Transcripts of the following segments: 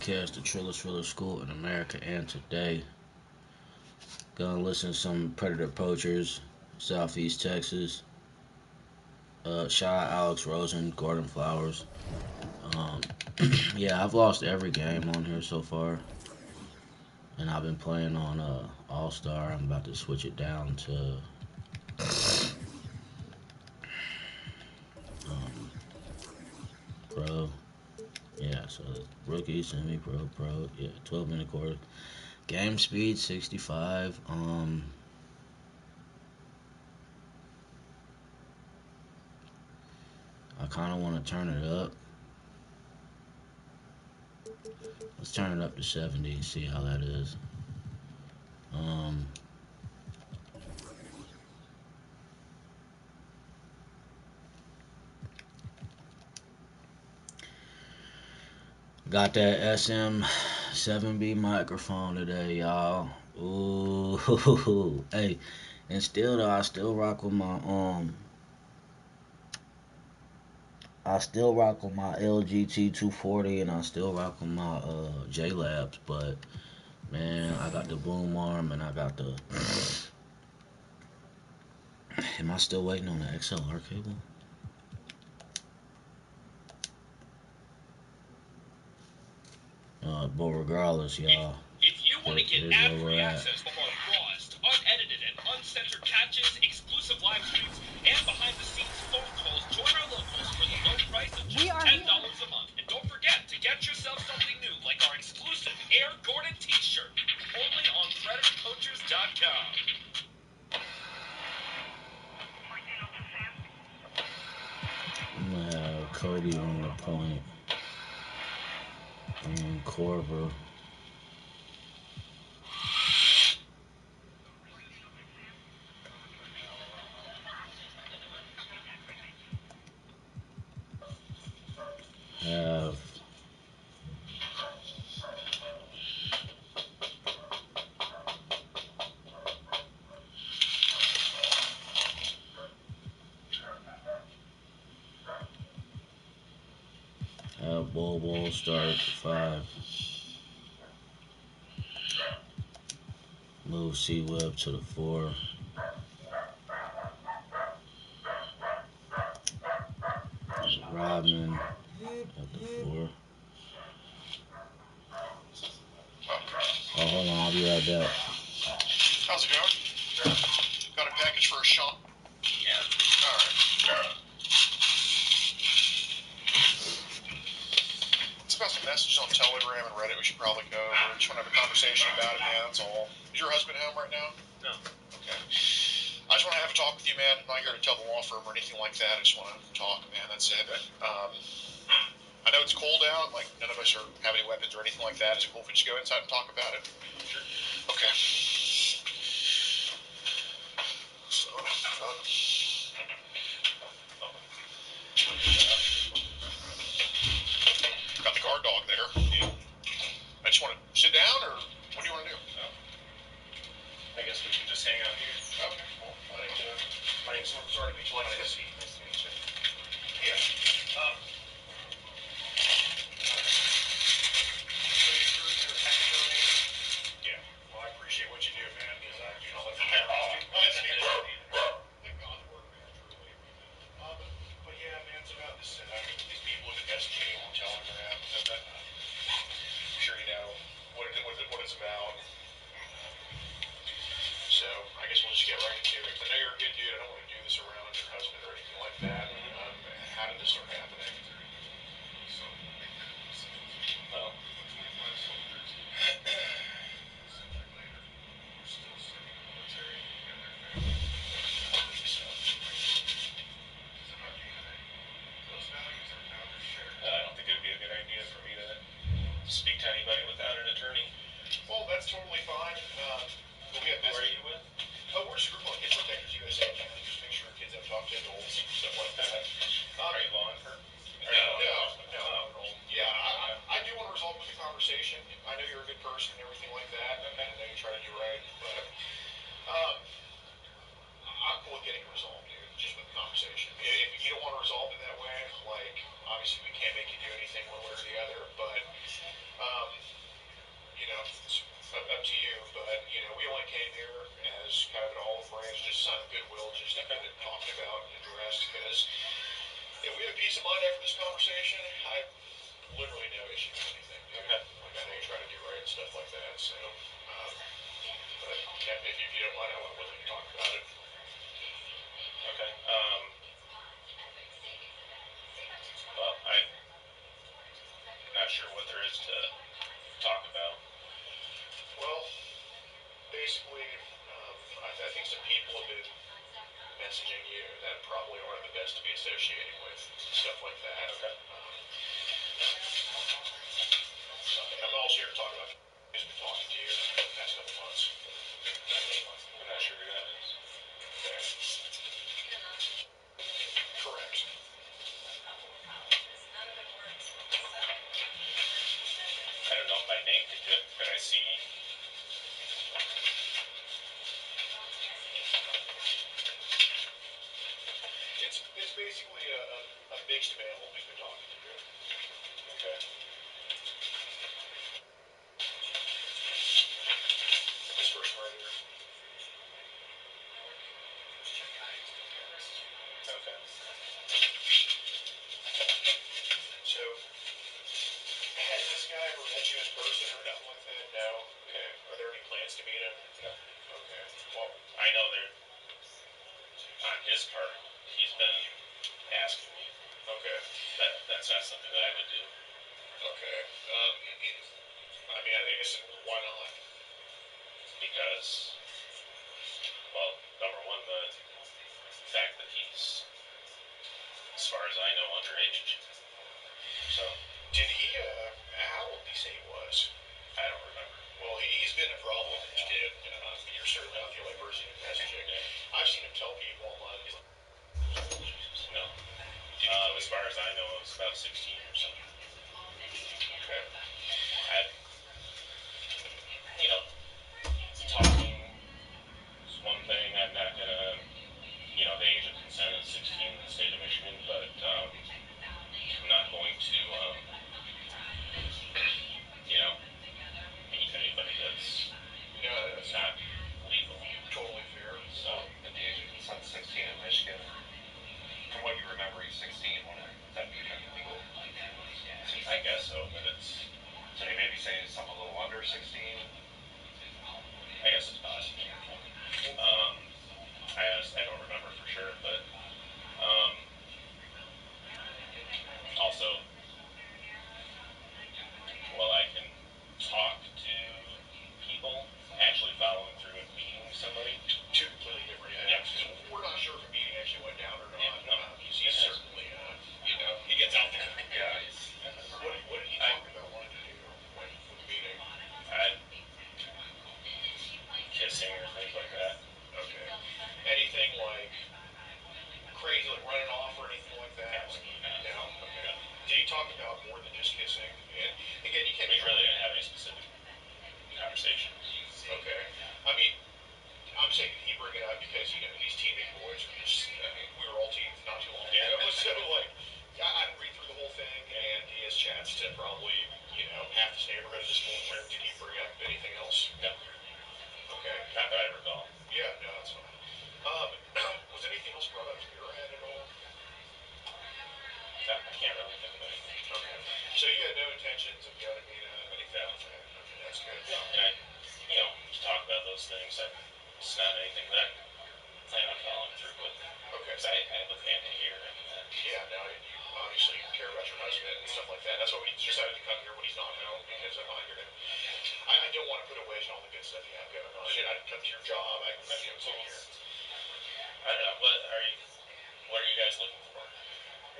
podcast, the TRILLEST School in America, and today, gonna listen to some Predator Poachers, Southeast Texas. Shout out Alex Rosen, Gordon Flowers. Um, yeah, I've lost every game on here so far, and I've been playing on All Star. I'm about to switch it down to um, Pro. Yeah, so rookie, semi-pro, pro. Yeah, 12-minute quarter. Game speed 65. I kind of want to turn it up. Let's turn it up to 70 and see how that is. Got that SM7B microphone today, y'all. Ooh, hey, and still though, I still rock with my LG T240, and I still rock with my J Labs, but man, I got the boom arm, and I got the. Am I still waiting on the XLR cable? But regardless, y'all. If you want to get ad-free access to our rawest, unedited, and uncensored catches, exclusive live streams, and behind-the-scenes phone calls, join our locals for the low price of just $10 a month. And don't forget to get yourself something new, like our exclusive Air Gordon t-shirt, only on PredatorPoachers.com. I'm gonna have Cody on the point. And Corver. Have Bull start at the 5. Move C-Web to the 4. Rodman at the 4. Oh, hold on, I'll be right back. How's it going? Got a package for a shop? Yeah. Alright. It's about some messages on Telegram and Reddit we should probably go over. Just want to have a conversation about it, man, that's all. Is your husband home right now? No. Okay. I just want to have a talk with you, man. I'm not here to tell the law firm or anything like that. I just want to talk, man, that's it. I know it's cold out, like none of us have any weapons or anything like that. Is it cool if we just go inside and talk about it? Sure. Okay. So, got the guard dog there. Yeah. I just want to sit down, or what do you want to do? I guess we can just hang out here. Okay, cool. My name's sorry to meet you. Nice to meet you. Yeah. Yeah. Well, I appreciate what you do, man, because I do not let the Thank God for it, man, truly. But yeah, man, it's about this. These people have been messaging me on Telegram. I'm sure you know what it's about. So I guess we'll just get right into it. I know you're a good dude. I don't want to do this around your husband or anything like that. How did this start happening? Well, I don't think it would be a good idea for me to speak to anybody without an attorney. Well, that's totally fine. But we have Who are you with? Oh, we're just a group of Kids Protectors USA. Just make sure kids have talked to adults and stuff like that. Are you law enforcement? No. Yeah, I do want to resolve the conversation. I know you're a good person and everything like that. I know you try to do right, but I'm cool with getting it resolved, dude. Just with the conversation. If you don't want to resolve it that way, like obviously we can't make you do anything one way or the other. But So, but yeah, if you don't mind, I'm willing to talk about it. Okay. Well, I'm not sure what there is to talk about. Well, basically, I think some people have been messaging you that probably aren't the best to be associating with, stuff like that. Okay. I'm also here to talk about who's been talking to you the past couple months. I'm not sure who that is. Okay. Correct. I don't know by name. Could I see? It's basically a mixed male who's been talking to you. Okay. This person right here. Okay. So, has this guy ever met you in person or anything like that? No? Okay. Are there any plans to meet him? No. Okay. Well, I know there, on his part, he's been asking me. okay. That's not something that I would do. Okay. I mean, I guess, why not? Because, well, number one, the fact that he's, as far as I know, underage. So, Did he, how old did he say he was? I don't remember. Well, he's been a problem if he did. You're certainly not the only person who's messaging. Yeah. I've seen him tell people online, he's like, No. As far as I know, it was about 16 or something. okay. Talking is one thing. I'm not gonna, the age of consent is 16 in the state of Michigan, but I'm not going to, meet anybody that's not legal. Totally fair. So, at the age of consent, 16 in Michigan, from what you remember, he's 16 when that became legal. I guess so, but it's. So you may be saying something a little under 16. I guess it's possible. I don't remember for sure, but also, well, I can talk to people, actually following through and meeting somebody. Two completely different things. Yeah. We're not sure if a meeting actually went down or not. Yeah, no. He's certainly, he gets out there. Yeah. What did he talk about wanting to do with the meeting? Kissing or things like that. Okay. Anything like crazy, like running off or anything like that? No. Okay. Did he talk about more than just kissing? And again, you can't. We really didn't have any specific conversations. Okay. I mean, I'm saying he bring it up because these teenage boys are just. I mean, we were all teens not too long ago. Yeah. So like, I read through the whole thing, and he has chats to probably half this neighborhood at this point. Where did he bring up anything else? No. Okay. Not that I recall. Yeah. No, that's fine. Was anything else brought up from your end at all? No, I can't really think of anything. Okay. So you had no intentions of going to meet anything like that? Okay, that's good. No, and to talk about those things, it's not anything that I plan on following through with. Okay. Because I have a family here. Yeah, no, you obviously care about your husband and stuff like that. That's why we decided to come here when he's not home, because I'm not here to. I don't want to put a wedge on all the good stuff you have going on. I'd come to your job. I'd sit here. I don't know. What are you guys looking for?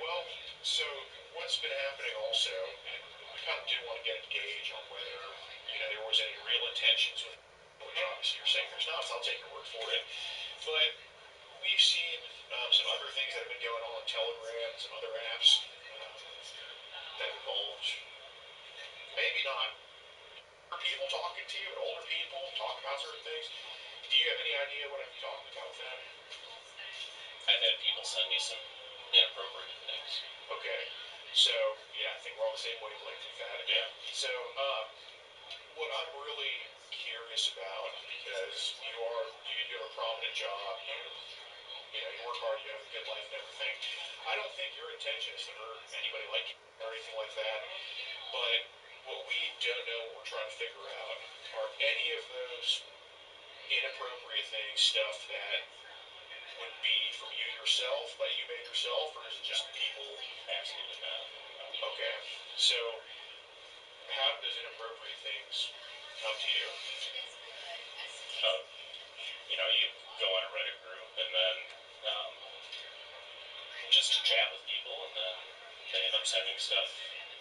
Well, so what's been happening also, and we kind of do want to get a gauge on whether there was any real intentions with, which obviously you're saying there's not, so I'll take your word for it. But we've seen some other things that have been going on Telegram and some other apps that involved maybe not people talking to you, but older people talking about certain things. Do you have any idea what I'm talking about with that? I've had people send me some inappropriate things. Okay. So, yeah, I think we're on the same wavelength with that. Yeah. So, what I'm really curious about, because you do have a prominent job, you work hard, you have a good life and everything. I don't think your intention is to hurt anybody like you or anything like that. But what we don't know what we're trying to figure out. Are any of those inappropriate things stuff that would be from you yourself, that you made yourself, or is it just people? Absolutely not. Okay, so how do those inappropriate things come to you? You know, you go in a Reddit group and then just to chat with people, and then they end up sending stuff.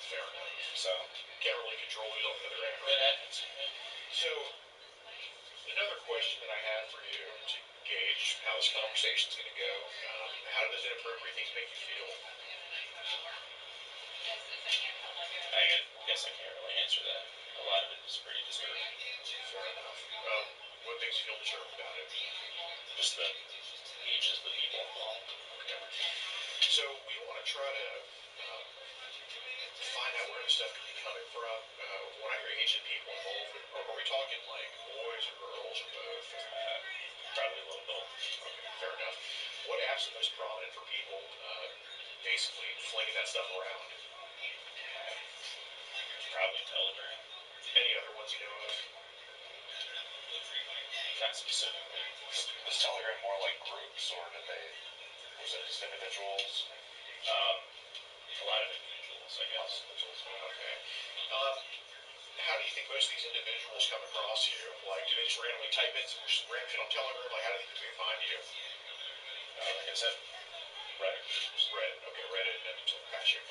Fair enough. So can't really control who's on the other end. It happens. So another question that I have for you to gauge how this conversation's going to go, how do those inappropriate things make you feel? I guess I can't really answer that. A lot of it is pretty disturbing. Fair enough. What makes you feel disturbed about it? Just the ages of the people involved. Okay. So we want to try to find out where this stuff could be coming from. When I hear age of people involved, are we talking like boys or girls or both? Probably a little both. Okay, fair enough. What apps are most prominent for people basically flinging that stuff around? Probably Telegram. Any other ones you know of? Not specifically. Is Telegram more like groups, or was it just individuals? A lot of individuals, I guess. Okay. How do you think most of these individuals come across you? Like, do they just randomly type in some random shit on Telegram? Like, how do they typically find you? Like I said, Reddit. Reddit. Okay, Reddit. Got you.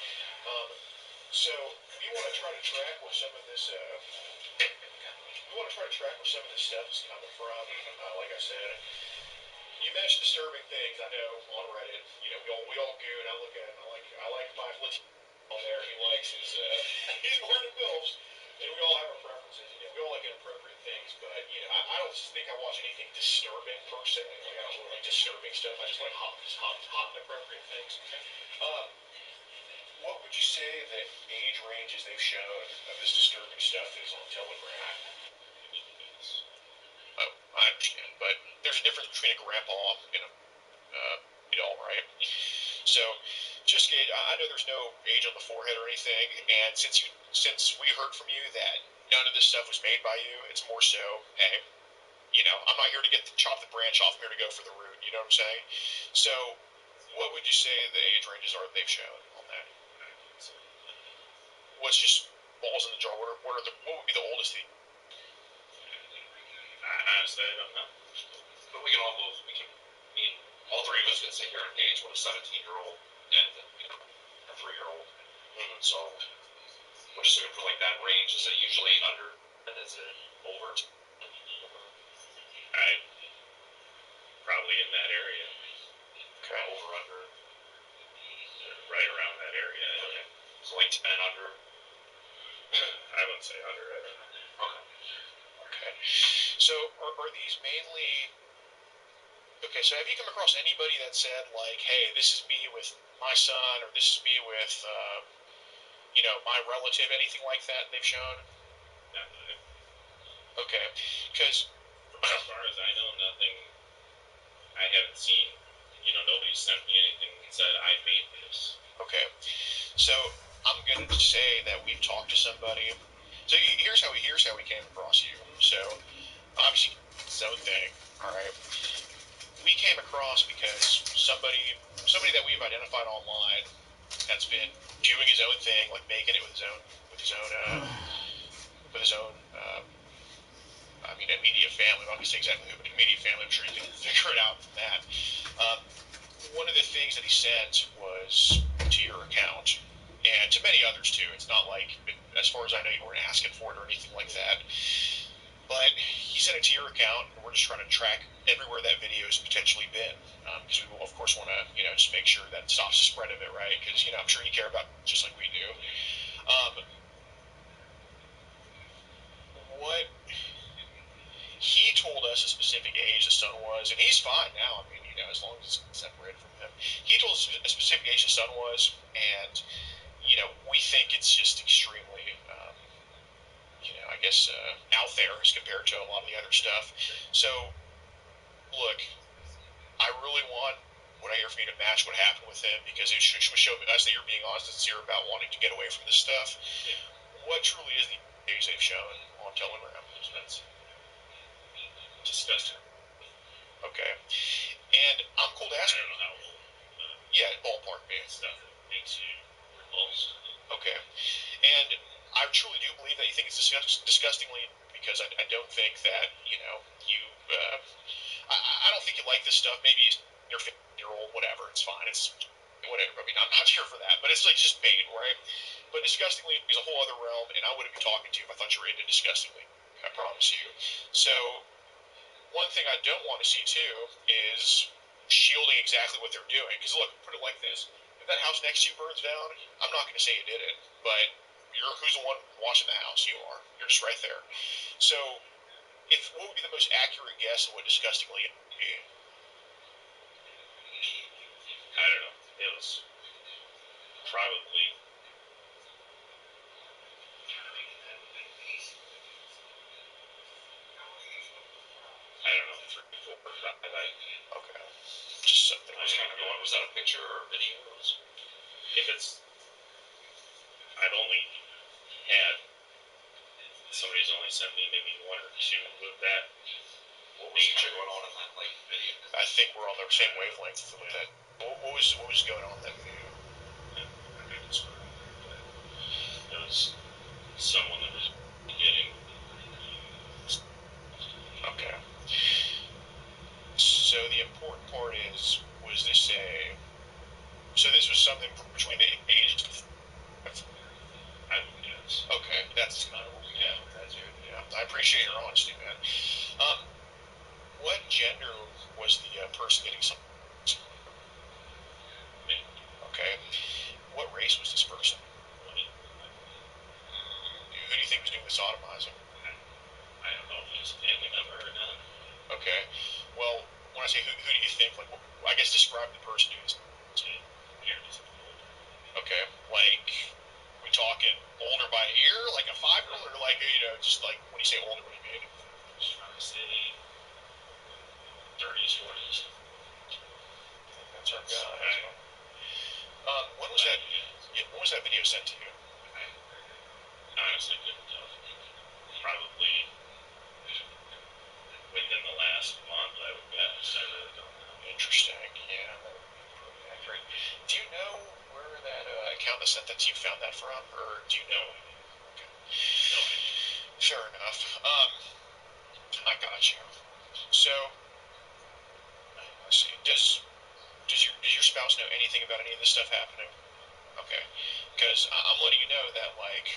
So we want to try to track where some of this. We want to try to track where some of this stuff is coming from. Like I said, you mentioned disturbing things. I know on Reddit, you know, we all goon. I look at it. I like my Fultz on there. He likes his. He's wearing the bills, and we all have our preferences. You know, we all like inappropriate things, but you know, I don't think I watch anything disturbing per se. Like I don't really like disturbing stuff. I just like hot and appropriate things. What would you say the age ranges they've shown of this disturbing stuff is on Telegram? Oh, I understand, but there's a difference between a grandpa and a adult, right? So, just I know there's no age on the forehead or anything, and since we heard from you that none of this stuff was made by you, it's more so, hey, you know, I'm not here to chop the branch off. I'm here to go for the root. You know what I'm saying? So, what would you say the age ranges are that they've shown on that? What's just balls in the jar? What would be the oldest thing? Honestly, I don't know. But we can all both. All three of us can sit here and gauge what a 17-year-old and a 3-year-old. Mm-hmm. So we're just looking for like that range. Is it usually under? And is it over? Probably in that area. Okay. Over under. Right around that area. Okay. So like 10 under. I wouldn't say under. I don't know. Okay. So are these mainly? Okay, so have you come across anybody that said, like, hey, this is me with my son, or this is me with, you know, my relative, anything like that they've shown? Not that. Okay, because... As far as I know, nothing... I haven't seen, you know, nobody sent me anything and said, I made this. Okay, so I'm going to say that we've talked to somebody. So here's how we came across you. So, obviously, it's its own thing, all right? We came across because somebody that we've identified online that's been doing his own thing, like making it with his own immediate family. I'm not gonna say exactly who, but immediate family. I'm sure you can figure it out from that. One of the things that he sent was to your account, and to many others too. It's not like, as far as I know, you weren't asking for it or anything like that. But he sent it to your account, and we're just trying to track everywhere that video has potentially been, because we will, of course, want to, you know, just make sure that it stops the spread of it, right? Because, you know, I'm sure you care about it just like we do. What he told us a specific age the son was, and he's fine now. I mean, you know, as long as it's separated from him. He told us a specific age the son was, and, you know, we think it's just extremely... you know, I guess, out there as compared to a lot of the other stuff. So, look, I really want what I hear from you to match what happened with him, because it should show us that you're being honest and sincere about wanting to get away from this stuff. Yeah. What truly is the they've shown on Telegram. That's disgusting. Okay. And I'm cool to ask. I don't know how old. Yeah, ballpark me. Stuff that makes you repulsed. Okay. And I truly do believe that you think it's disgustingly, because I don't think that, you know, you, I don't think you like this stuff. Maybe you're 50-year-old, whatever, it's fine. It's whatever. I mean, I'm not here for that, but it's like just bait, right? But disgustingly is a whole other realm, and I wouldn't be talking to you if I thought you were into disgustingly. I promise you. So, one thing I don't want to see, too, is shielding exactly what they're doing. Because, look, put it like this. If that house next to you burns down, I'm not going to say you did it, but who's the one watching the house? You are. You're just right there. So, what would be the most accurate guess of what disgustingly would be? I don't know. It was probably. I don't know, 3, 4, 5. Okay. Just something. I was kind of going, was that a picture or a video? If it's. I've only had. Somebody's only sent me maybe 1 or 2 of that. What was going on in that video? I think we're on the same wavelength with that. What was going on in that video? I'm not describe it, but it was someone that was getting. Okay. So the important part is, was this so this was something between the ages of. I would guess. Okay, that's kind of what we got with that, dude. Yeah, I appreciate your honesty, man. What gender was the person getting some? Me. Okay. What race was this person? White. Who do you think was doing the sodomizing? I don't know if he's a family member or not. Okay. Well, when I say who do you think, like, I guess describe the person doing this. Okay. Like, we talking older by a year, like a 5-year-old, or like, you know, just like, when you say older, what do you mean? I would say 30s, 40s. That's our guy. When was that? Yeah, when was that video sent to you? I honestly couldn't tell. Probably within the last month, I would guess. I really don't know. Interesting. Yeah. Accurate. Do you know where that account that sent that to you found that from, or do you know? Okay. No idea. Fair enough. I got you. So, let's see. Does your spouse know anything about any of this stuff happening? Okay. Because I'm letting you know that, like,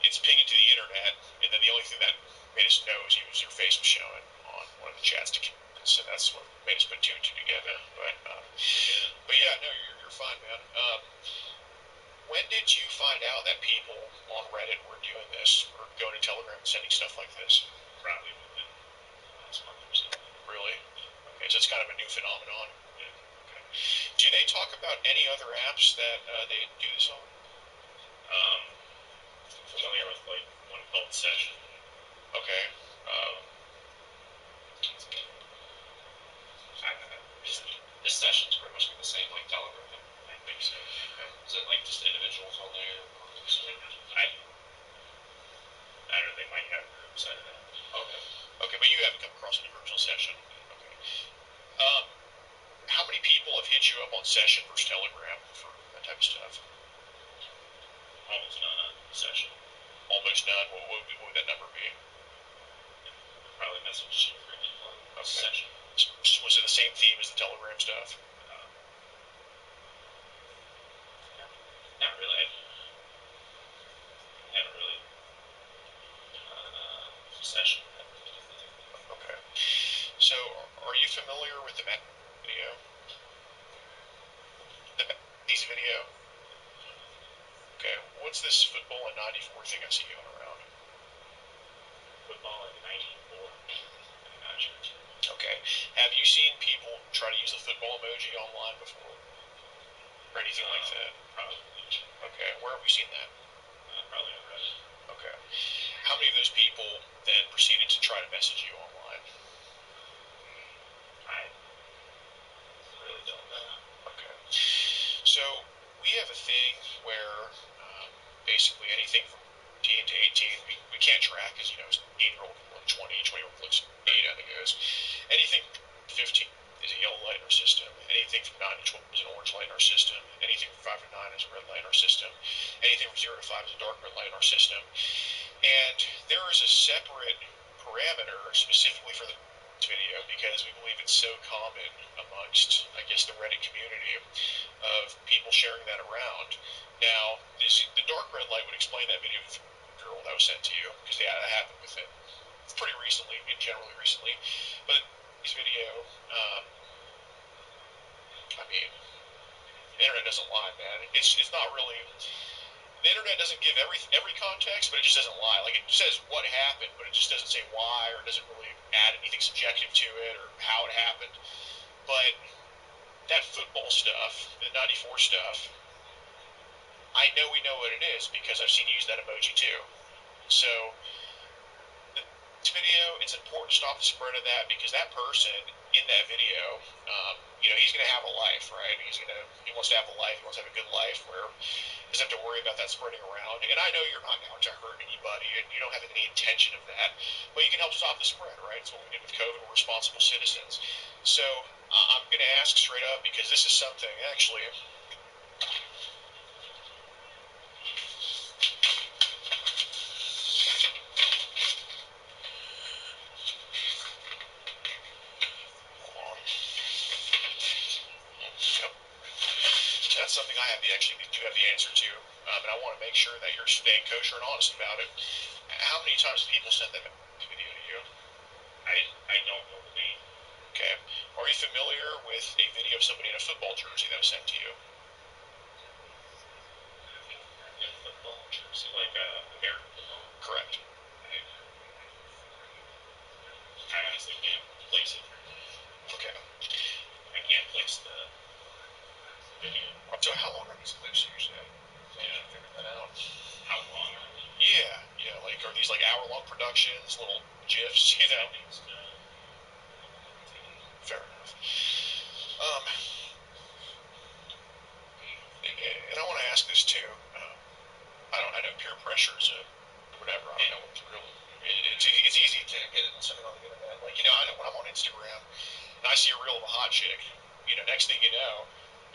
it's pinging to the internet, and then the only thing that made us know is your face was showing on one of the chats to kids, so that's what made us put 2 and 2 together. But yeah, no, you're fine, man. When did you find out that people on Reddit were doing this, or going to Telegram and sending stuff like this? Probably within the last month or so. Really? Okay, so it's kind of a new phenomenon. Yeah. Okay. Do they talk about any other apps that they do this on? Familiar with like one called Session. Okay. This session's pretty much the same like Telegram. I think so. Okay. Is it like just individuals on there? I don't know, they might have groups, I don't know. Okay. Okay, but you haven't come across any groups on Session. Okay. How many people have hit you up on Session versus Telegram for that type of stuff? Almost none on Session. Almost none? What would that number be? Probably message Chief on Session. Was it the same theme as the Telegram stuff? Not really. I haven't really Session. Okay. So, are you familiar with the video? The video? Okay. What's this football in '94 thing I see going around? Football in '94? I'm not sure. Okay. Have you seen people try to use the football emoji online before? Or anything like that? Probably. Okay. Where have we seen that? Probably on Reddit. Okay. How many of those people then proceeded to try to message you online? I really don't know. Okay. So, we have a thing where basically anything to 18, we can't track because, you know, 18-year-old can look 20, 20-year-old looks 8, I think it is. Anything 15 is a yellow light in our system. Anything from 9 to 12 is an orange light in our system. Anything from 5 to 9 is a red light in our system. Anything from 0 to 5 is a dark red light in our system. And there is a separate parameter specifically for the video because we believe it's so common amongst, I guess, the Reddit community of people sharing that around. Now, the dark red light would explain that video to the girl that was sent to you because that happened with it pretty recently, generally recently. But this video, I mean, the internet doesn't lie, man. It's not really. The internet doesn't give every context, but it just doesn't lie. Like, it says what happened, but it just doesn't say why, or doesn't really add anything subjective to it, or how it happened. But that football stuff, the 94 stuff, I know we know what it is because I've seen you use that emoji too. So, this video, it's important to stop the spread of that because that person in that video, you know, he's going to have a life, right? He wants to have a life. He wants to have a good life where he doesn't have to worry about that spreading around. And I know you're not out to hurt anybody, and you don't have any intention of that, but you can help stop the spread, right? It's what we did with COVID. We're responsible citizens. So I'm going to ask straight up because this is something actually. That's something I do have the answer to, and I want to make sure that you're staying kosher and honest about it. How many times have people sent that video to you? I don't know the name. Okay. Are you familiar with a video of somebody in a football jersey that was sent to you? In a football jersey, like American football? Correct. I honestly can't place it. Okay. I can't place the video. So how long are these clips usually? Yeah, figure that out. How long? Yeah. Like, are these like hour-long productions, little GIFs? You know. Fair enough. And I want to ask this too. I know peer pressure is whatever. I don't know what's real. It's easy to get something on the internet. Like, you know, I know when I'm on Instagram and I see a reel of a hot chick, you know, next thing you know,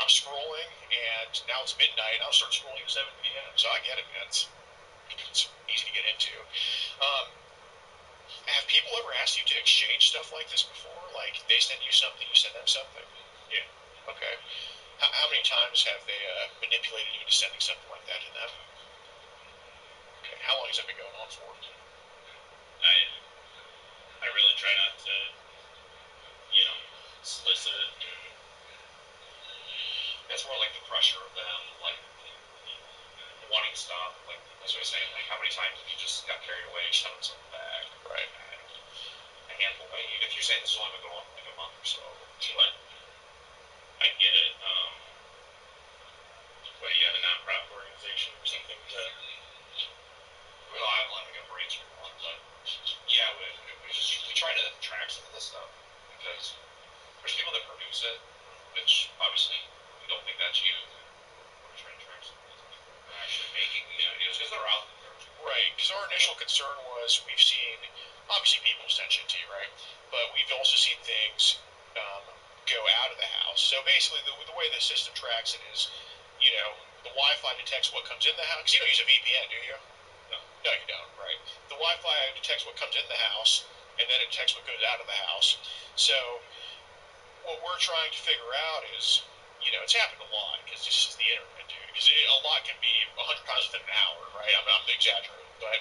I'm scrolling and now it's midnight and I'll start scrolling at 7 p.m. So I get it, man. It's easy to get into. Have people ever asked you to exchange stuff like this before? Like, they send you something, you send them something? Yeah. Okay. How many times have they manipulated you into sending something like that to them? Okay. How long has that been going on for? I really try not to, you know, solicit it. That's more like the pressure of them, like, wanting to stop. Like, that's what I'm saying. Like, how many times have you just got carried away, shoving something back? Right. A handful. I mean, if you're saying this is only been going on for like a month or so. But I get it. What, do you have a non-profit organization or something that... Well, I'm letting go brainstorm on, but yeah, we try to track some of this stuff because there's people that produce it, which obviously we don't think that's you. We're trying to track some of these people that are actually making these videos because they're out there. Right, because our initial concern was we've seen, obviously people send shit to you, right? But we've also seen things go out of the house. So basically the way the system tracks it is, you know, the Wi-Fi detects what comes in the house. Because you don't use a VPN, do you? No, you don't, right? The Wi-Fi detects what comes in the house, and then it detects what goes out of the house. So what we're trying to figure out is, you know, it's happened a lot, because this is the internet, dude. Because a lot can be 100 times within an hour, right? I'm exaggerating, but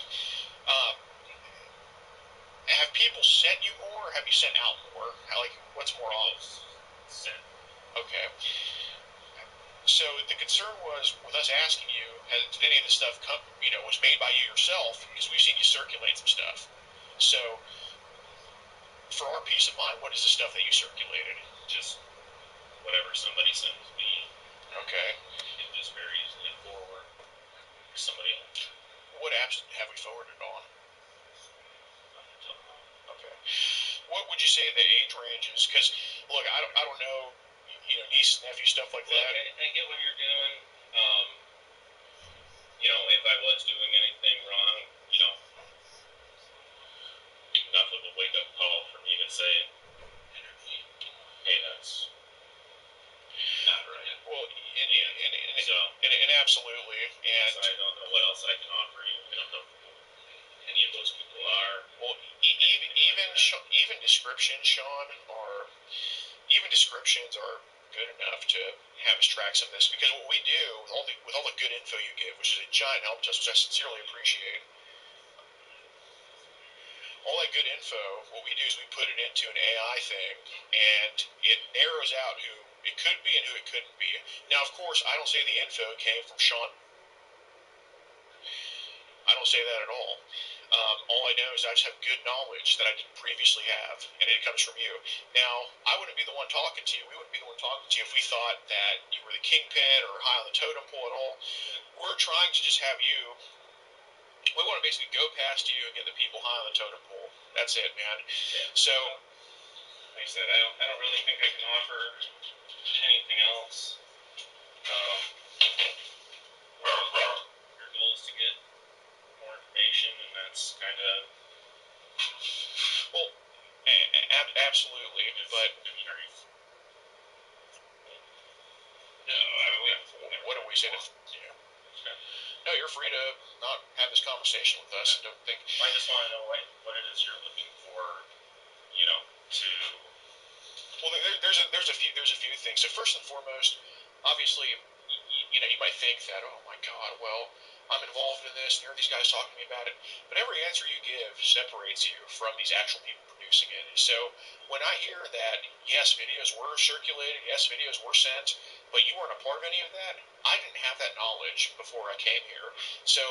have people sent you more, or have you sent out more? Like, what's more often? Sent. Okay. So the concern was, with us asking you, has any of this stuff come, you know, was made by you yourself? Because we've seen you circulate some stuff. So, for our peace of mind, what is the stuff that you circulated? Just whatever somebody sends me. Okay. It just very easily forward somebody else. What apps have we forwarded on? Okay. What would you say the age range is? Because, look, I don't know, you know, niece, nephew, stuff like that. I get what you're doing. You know, if I was doing anything wrong, you know, enough of a wake-up call for me to say, hey, that's not right. Well, and absolutely, and so I don't know what else I can offer you. I don't know who any of those people are. Well, even descriptions, Sean, even descriptions are good enough to have us track some of this, because what we do with all the good info you give, which is a giant help to us, which I sincerely appreciate. All that good info, what we do is we put it into an AI thing, and it narrows out who it could be and who it couldn't be. Now, of course, I don't say the info came from Sean. I don't say that at all. All I know is I just have good knowledge that I didn't previously have, and it comes from you. Now, I wouldn't be the one talking to you. We wouldn't be the one talking to you if we thought that you were the kingpin or high on the totem pole at all. We're trying to just have you. We want to basically go past you and get the people high on the totem pole. That's it, man. Yeah. So, like I said, I don't really think I can offer anything else. Your goal is to get more information, and that's kind of, well, absolutely. But I mean, are you? no, I mean, what do we say to? Yeah. No, you're free to not have this conversation with us and don't think. I just want to know what it is you're looking for, you know, to. Well, there's a few things. So first and foremost, obviously, you know, you might think that, oh my God, well, I'm involved in this, and here are these guys talking to me about it. But every answer you give separates you from these actual people producing it. So when I hear that, yes, videos were circulated, yes, videos were sent, but you weren't a part of any of that, I didn't have that knowledge before I came here. So,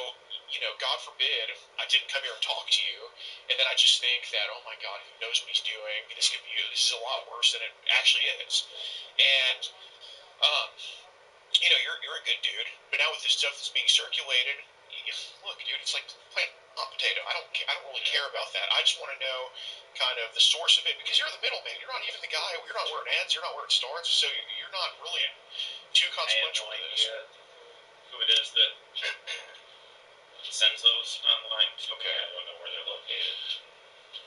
you know, God forbid I didn't come here and talk to you, and then I just think that, oh my God, who knows what he's doing? This is a lot worse than it actually is. And you know, you're a good dude, but now with this stuff that's being circulated, look, dude, it's like plant hot potato. I don't really care about that. I just want to know kind of the source of it, because you're the middleman. You're not even the guy. You're not where it ends. You're not where it starts. So you're not really too consequential to this. I have no idea who it is that sends those online. Okay. I don't know where they're located.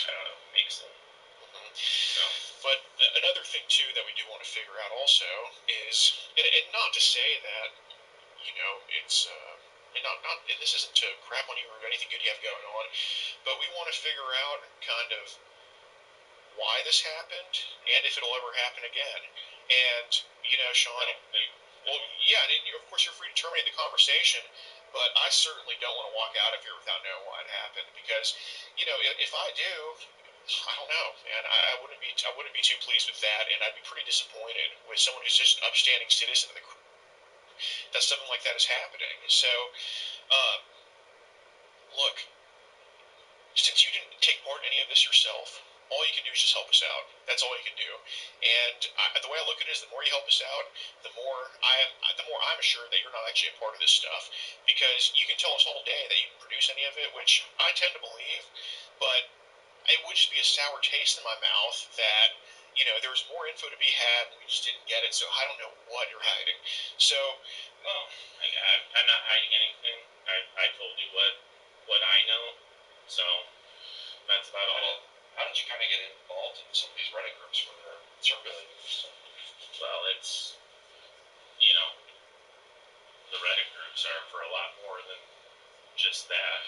I don't know who makes them. So. But another thing too that we do want to figure out also is, and not to say that, you know, it's and this isn't to crap on you or anything good you have going on, but we want to figure out kind of why this happened and if it'll ever happen again. And you know, Sean, well, yeah, and of course you're free to terminate the conversation, but I certainly don't want to walk out of here without knowing why it happened, because you know, if I do, I don't know, man. I wouldn't be too pleased with that, and I'd be pretty disappointed with someone who's just an upstanding citizen of the that something like that is happening. So, look, since you didn't take part in any of this yourself, all you can do is just help us out. That's all you can do. And the way I look at it is, the more you help us out, the more I'm assured that you're not actually a part of this stuff, because you can tell us all day that you didn't produce any of it, which I tend to believe, but it would just be a sour taste in my mouth that, you know, there was more info to be had and we just didn't get it. So I don't know what you're hiding. So, well, I'm not hiding anything. I told you what I know. So that's about all. How did you kind of get involved in some of these Reddit groups where they're circulating stuff? Well, it's, you know, the Reddit groups are for a lot more than just that.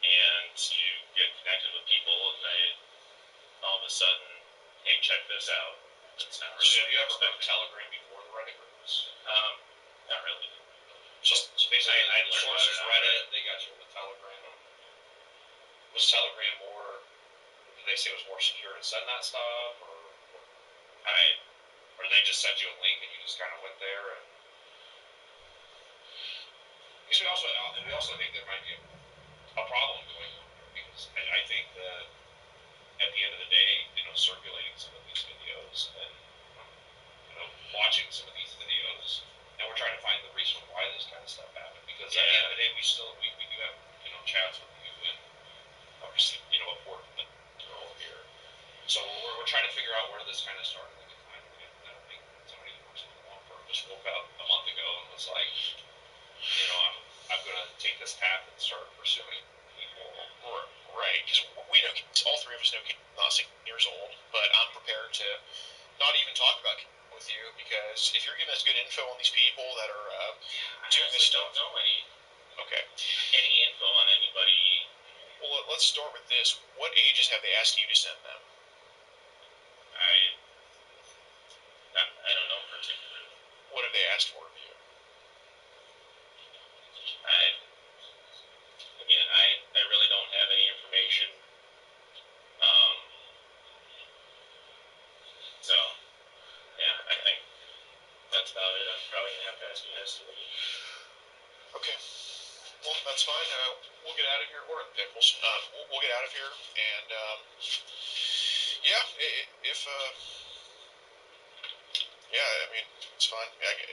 And you get connected with people, and they all of a sudden, hey, check this out. That's not really. So have you ever been Telegram before the Reddit groups? Not really. So basically, I the source is Reddit. They got you into Telegram. Was Telegram more? Did they say it was more secure to send that stuff, or they just sent you a link and you just kind of went there? And because we also think there might be a problem going on there, because I think that at the end of the day, you know, circulating some of these videos and you know, watching some of these videos, and we're trying to find the reason why this kind of stuff happened. Because at the end of the day, we do have, you know, chats with you, and obviously, you know, important role here. So we're trying to figure out where this kind of started. I don't think somebody who works for the law firm just woke up a month ago and was like, you know, I'm going to take this path and start pursuing people. Right, because we know all three of us know kids not 16 years old, but I'm prepared to not even talk about with you because if you're giving us good info on these people that are doing this stuff, I don't know any info on anybody. Well, let's start with this. What ages have they asked you to send them? I don't know particularly. What have they asked for of you? I really don't have any information. So, yeah, I think that's about it. I'm probably going to have to ask you guys to leave. Okay. Well, that's fine. We'll get out of here. Or pickles. We'll get out of here. And, yeah, yeah, I mean, it's fine.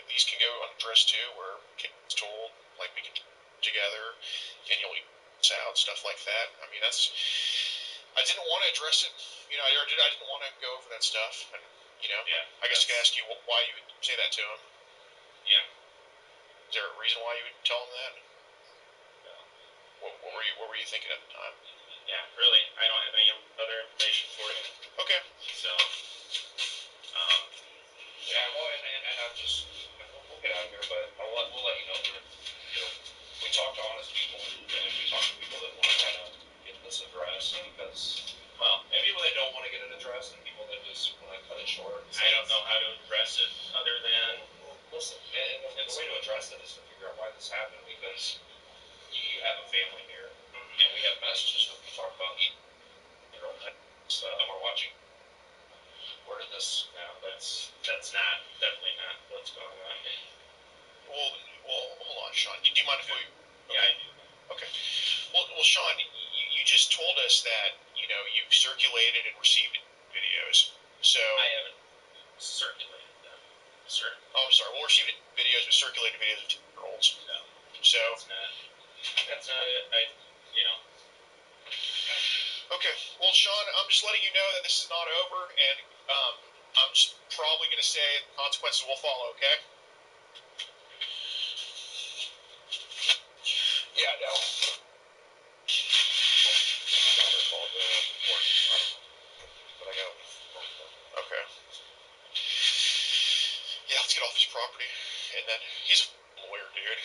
These can go unaddressed too, where kids told, like, we can together and you'll eat out, stuff like that. I mean, I didn't want to address it. I didn't want to go over that stuff. And, yeah, I guess I could ask you why you would say that to him. Yeah. Is there a reason why you would tell him that? No. What were you thinking at the time? Yeah, really, I don't have any other information for you. Okay. So, yeah, well, and I'm just, we'll get out of here, but we'll let you know that, we talk to honest people, and we talk to people that want to kind of get this addressed, because, well, maybe people that don't want to get it addressed, and people that just want to cut it short. I don't know how to address it, other than, listen, and the way to address it is to figure out why this happened, because you have a family here, and we have messages that we talk about your own stuff, and we're watching. Where did this? No, that's not definitely not what's going on. Well, hold on, Sean. Do you mind if we? Okay. Yeah, I do. Okay. Well, Sean, you just told us that you've circulated and received videos. So I haven't circulated them. Sir? Oh, I'm sorry. Well, received videos with circulated videos of 2-year-olds. No. So that's not it. Okay. Well, Sean, I'm just letting you know that this is not over, and I'm just probably going to say consequences will follow. Okay. Yeah, no. Okay. Yeah, let's get off his property. And then he's a lawyer, dude.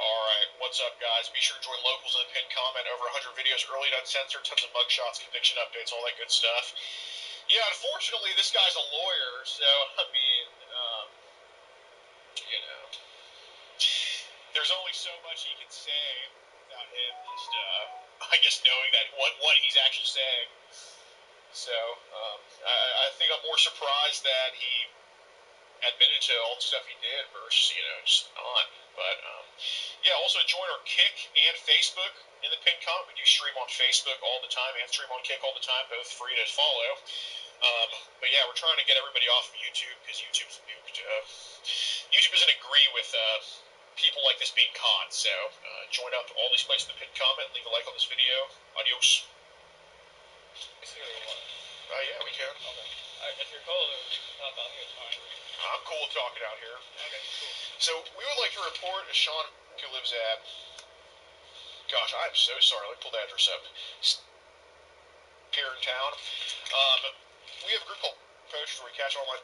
Alright, what's up, guys? Be sure to join locals in the pinned comment. Over 100 videos early and uncensored, tons of mugshots, conviction updates, all that good stuff. Yeah, unfortunately, this guy's a lawyer, so, I mean, there's only so much he can say without him just, I guess, knowing that what he's actually saying. So, I think I'm more surprised that he admitted to all the stuff he did versus, just not. But, yeah, also join our Kick and Facebook in the pinned comment. We do stream on Facebook all the time and stream on Kick all the time, both free to follow. But yeah, we're trying to get everybody off of YouTube because YouTube's nuked. YouTube doesn't agree with people like this being caught. So join up all these places in the pinned comment. Leave a like on this video. Adios. Yeah, we can. Okay. If you're cold, hop out here, it's fine. I'm cool with talking out here. Okay, cool. So we would like to report a Sean who lives at. Gosh, I'm so sorry. Let me pull the address up. Here in town. We have a group called Poachers where we catch online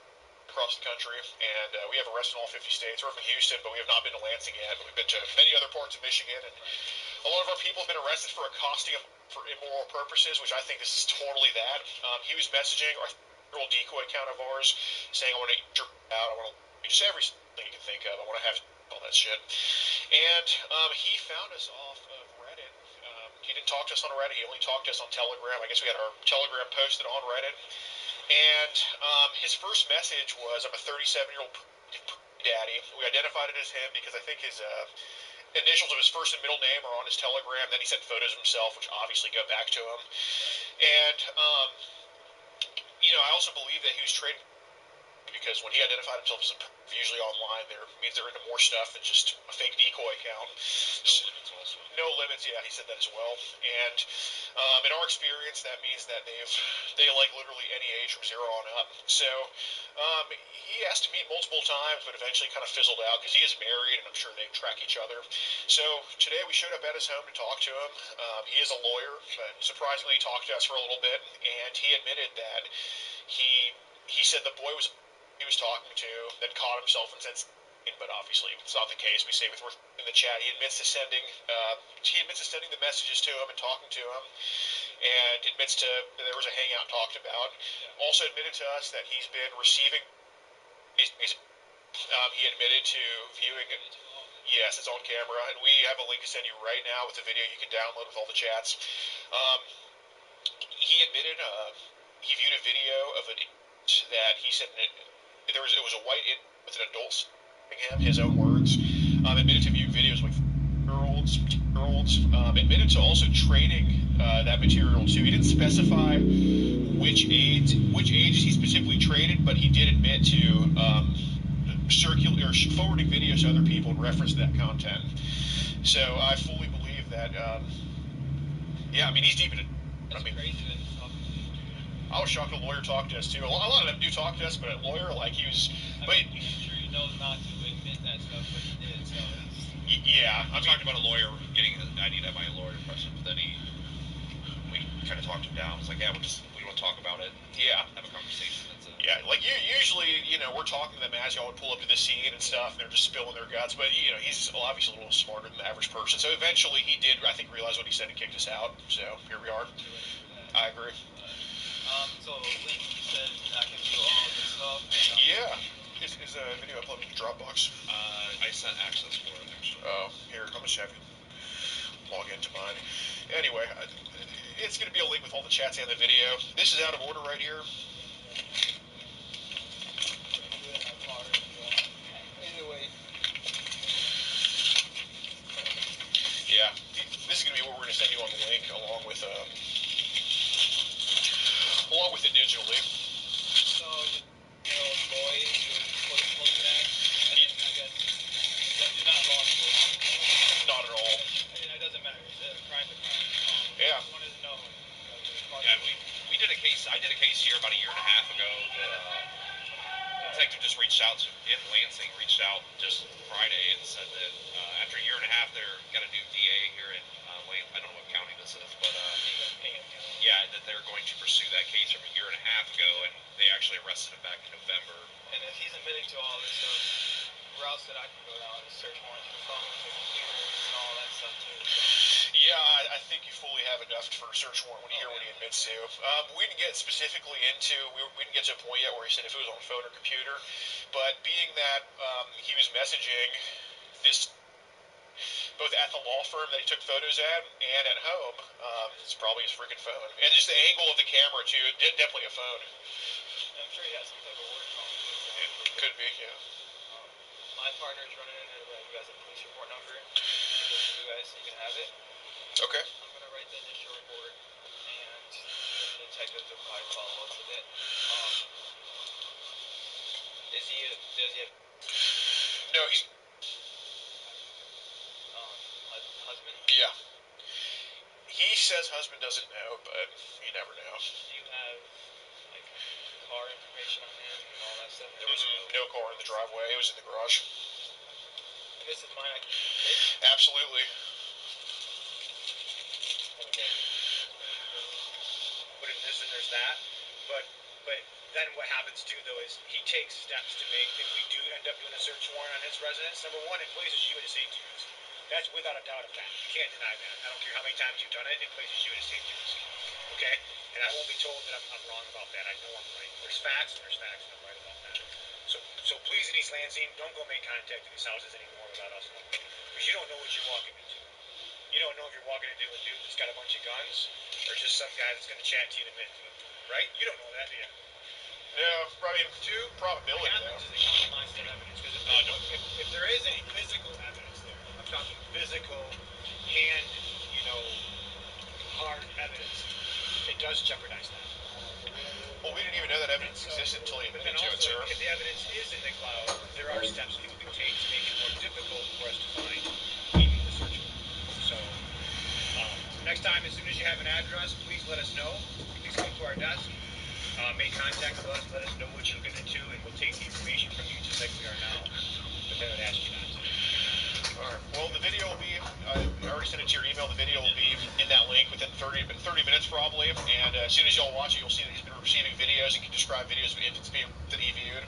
across the country, and we have arrests in all 50 states. We're from Houston, but we have not been to Lansing yet, but we've been to many other parts of Michigan, and a lot of our people have been arrested for accosting him for immoral purposes, which I think this is totally that. He was messaging our little decoy account of ours, saying, I want to eat your out, I want to just every thing you can think of, I want to have all that shit. And he found us off of Reddit. He didn't talk to us on Reddit, he only talked to us on Telegram. I guess we had our Telegram posted on Reddit. And his first message was, I'm a 37-year-old daddy. We identified it as him because I think his initials of his first and middle name are on his Telegram. Then he sent photos of himself, which obviously go back to him. And, I also believe that he was trading because when he identified himself as a usually online, there means they're into more stuff than just a fake decoy account. No limits also. No limits, yeah, he said that as well. And in our experience, that means that they like literally any age from 0 on up. So he asked to meet multiple times, but eventually kind of fizzled out because he is married, and I'm sure they track each other. So today we showed up at his home to talk to him. He is a lawyer, but surprisingly he talked to us for a little bit, and he admitted that he said the boy he was talking to that caught himself and said, but obviously it's not the case. We say with in the chat, he admits to sending the messages to him and talking to him, and admits to there was a hangout talked about. Also admitted to us that he's been receiving. He admitted to viewing it. Yes, it's on camera, and we have a link to send you right now with the video you can download with all the chats. He admitted he viewed a video of it that he said it was a white with an adult him, his own words. Admitted to viewing videos with girls. Admitted to also trading that material too. He didn't specify which ages he specifically traded, but he did admit to forwarding videos to other people in reference to that content. So I fully believe that. Yeah, I mean he's deep in it. That's crazy that he's talking to you. I was shocked a lawyer talked to us too. A lot of them do talk to us, but a lawyer he was. I'm sure he knows not to admit that stuff, but he did. So yeah, I'm talking about a lawyer getting. I need to have my lawyer impression, but then we kind of talked him down. It's like, yeah, we want to talk about it. Yeah, have a conversation. That's it. Yeah, usually, we're talking to them as y'all would pull up to the scene and stuff, and they're just spilling their guts. But he's obviously a little smarter than the average person. So eventually, he did, I think, realize what he said and kicked us out. So here we are. I agree. So Link said I can view all this stuff. Yeah. Is a video uploaded to Dropbox? I sent access for it, actually. Oh, here, I'm going to have you log into mine. Anyway, it's going to be a link with all the chats and the video. This is out of order right here. Yeah, this is going to be what we're going to send you on the link along with it digitally. So, boys who put that, and then I guess you're not law enforcement. Not at all. It doesn't matter. It's a crime to crime. Yeah. I just wanted to know. Yeah, we did a case. I did a case here about a year and a half ago that the detective just reached out to in Lansing, reached out just Friday and said that after a year and a half, they're got a new DA here in I don't know what county this is, but yeah, that they're going to pursue that case from a year and a half ago, and they actually arrested him back in November. And if he's admitting to all this stuff, where else that I can go down and search warrants for phones and computers and all that stuff too. So. Yeah, I think you fully have enough for a search warrant when you hear what he admits to. We didn't get specifically into, we didn't get to a point yet where he said if it was on phone or computer, but being that he was messaging this both at the law firm that he took photos at and at home, it's probably his freaking phone. And just the angle of the camera too, definitely a phone. I'm sure he has some type of work phone too. So. It could be, yeah. My partner's running into you guys a police report number. You guys, so you can have it. Okay. I'm gonna write the initial report, and the detectives will probably follow up with it. Does he have? No, he's. Husband? Yeah. He says husband doesn't know, but you never know. Do you have car information on him and all that stuff? There was no car in the driveway. It was in the garage. This is mine. I can take. Absolutely. Okay. But there's that. But then what happens too though is he takes steps to make, if we do end up doing a search warrant on his residence, number one, it places you in a safety risk. That's without a doubt a fact. You can't deny that. I don't care how many times you've done it, it places you in a safety risk. Okay? And I won't be told that I'm wrong about that. I know I'm right. There's facts and I'm right about that. So please in East Lansing, don't go make contact in these houses anymore without us knowing. Because you don't know what you're walking into. You don't know if you're walking into a dude that's got a bunch of guns or just some guy that's going to chat to you in a minute. Right? You don't know that, do you? Yeah, I mean, probability, though. Is they compromise their evidence. Because if there is any physical evidence there, I'm talking physical and, hard evidence, it does jeopardize that. Well, we didn't even know that evidence existed until he admitted to it, sir. If the evidence is in the cloud, there are steps people can take to make it more difficult for us to find even the search warrant. So, next time, as soon as you have an address, please let us know. Please come to our desk. Make contact with us. Let us know what you're looking into, and we'll take the information from you just like we are now. But then I'd ask you not to. All right. Well, the video will be, I already sent it to your email. The video will be in that link within 30 minutes probably. And as soon as y'all watch it, you'll see that he's been receiving videos and can describe videos that he viewed.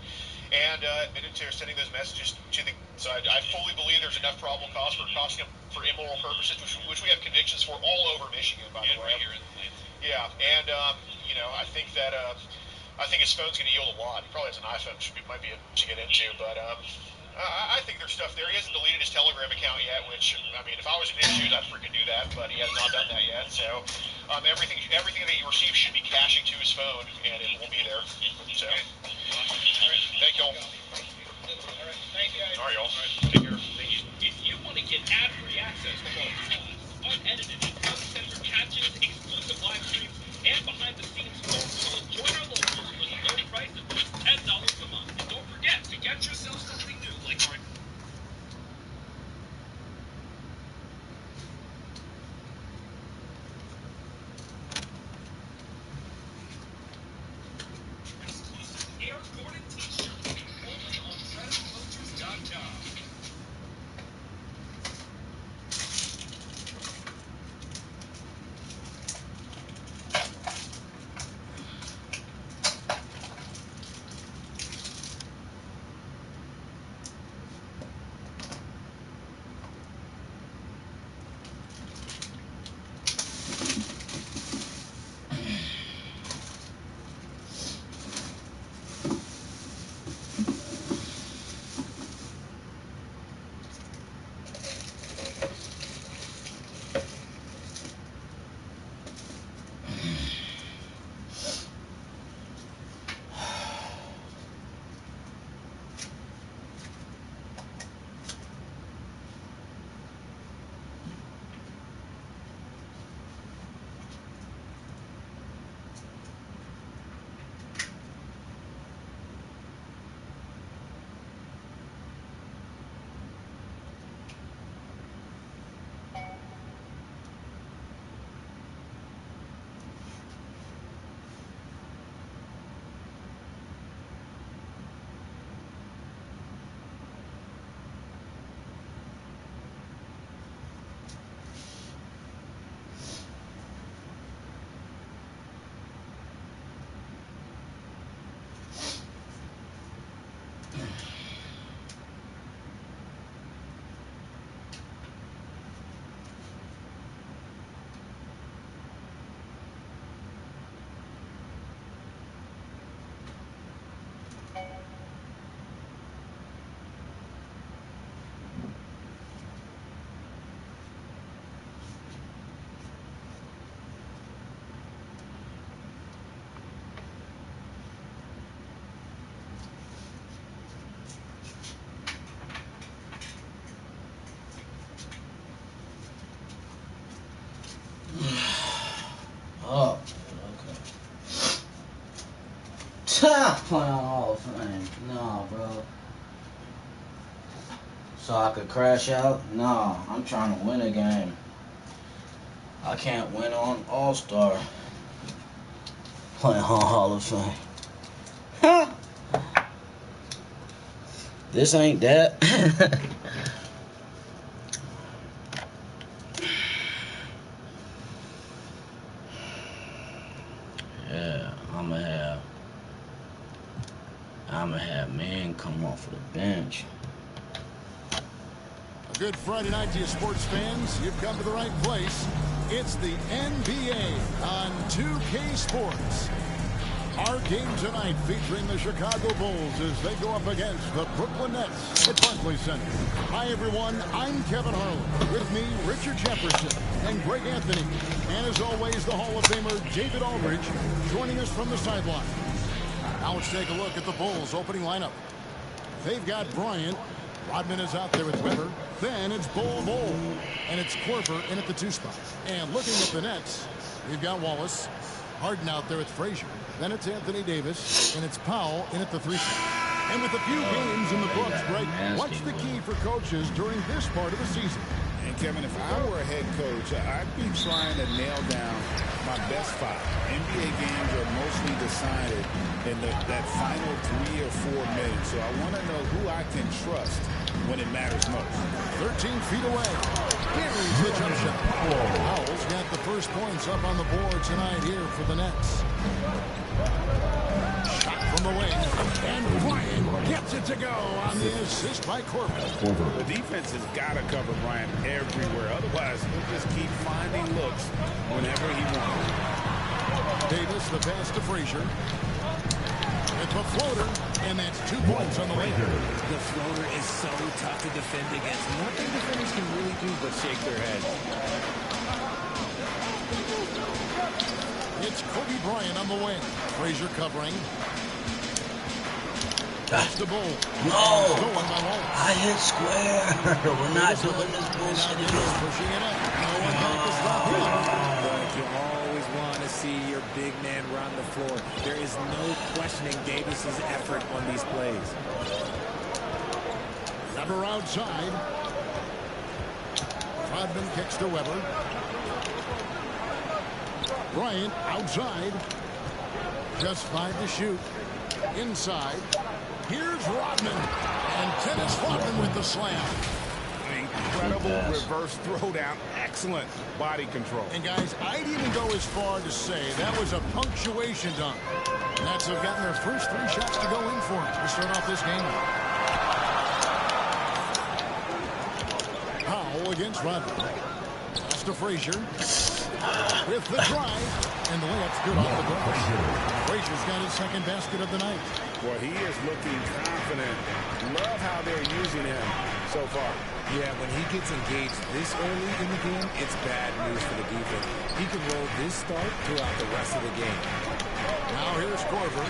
And admitted to sending those messages to the. So I fully believe there's enough probable cause for costing him for immoral purposes, which we have convictions for all over Michigan, by the way. Right here in the Lansing. Yeah, and you know, I think that I think his phone's going to yield a lot. He probably has an iPhone, which might be to get into, but I think there's stuff there. He hasn't deleted his Telegram account yet, which, I mean, if I was in his shoes, I'd freaking do that, but he has not done that yet. So everything that he receives should be caching to his phone, and it will be there. So, thank y'all. All right, thank you guys. All right, y'all. Take care. Thank you. If you want to get ad-free access to unedited and uncensored catches, exclusive live streams, and behind-the-scenes phone calls, join our locals for the low price of just $10 a month. And don't forget to get yourself something new like our exclusive Air Jordan t-shirts only on PretterPoachers.com. Oh, okay. Playing on Hall of Fame. No, bro. So I could crash out? No, I'm trying to win a game. I can't win on All-Star. Playing on Hall of Fame. Huh? This ain't that. Yeah, I'ma have man come off of the bench. A good Friday night to you sports fans. You've come to the right place. It's the NBA on 2K Sports. Our game tonight featuring the Chicago Bulls as they go up against the Brooklyn Nets at Barclays Center. Hi, everyone. I'm Kevin Harlan. With me, Richard Jefferson and Greg Anthony. And as always, the Hall of Famer David Aldridge joining us from the sideline. Now let's take a look at the Bulls' opening lineup. They've got Bryant. Rodman is out there with Weber. Then it's Bol, and it's Korver in at the 2 spot. And looking at the Nets, we've got Wallace. Harden out there with Frazier. Then it's Anthony Davis, and it's Powell in at the 3 spot. And with a few games in the books, Greg, what's the key for coaches during this part of the season? And Kevin, if I were a head coach, I'd be trying to nail down my best 5. NBA games are mostly decided in that final 3 or 4 minutes. So I want to know who I can trust when it matters most. 13 feet away. Buries the jump shot. Howell's got the first points up on the board tonight here for the Nets. Shot from the wing. And Bryant gets it to go on the assist by Corbin. The defense has got to cover Bryant everywhere. Otherwise, he'll just keep finding looks whenever he wants. Davis, the pass to Frazier. It's a floater, and that's 2 points on the way. The floater is so tough to defend against. Nothing defenders can really do but shake their heads. It's Kobe Bryant on the wing. Frazier covering. That's the ball. No! I hit square. We're not doing this bullshit again. Pushing it up. No one back to stop him. But you always want to see your big man run the floor. There is no questioning Davis's effort on these plays. Weber outside. Rodman kicks to Weber. Bryant outside. Just 5 to shoot. Inside. Here's Rodman. And Dennis Rodman with the slam. Incredible reverse throwdown. Excellent body control. And guys, I'd even go as far to say that was a punctuation dunk. Nets have gotten their first 3 shots to go in for it to start off this game. Powell against Rodman. Pass to Frazier. With the drive. And the layup's good off the glass. Frazier's got his second basket of the night. Well, he is looking confident. Love how they're using him so far. Yeah, when he gets engaged this early in the game, it's bad news for the defense. He can roll this start throughout the rest of the game. Now here's Korver.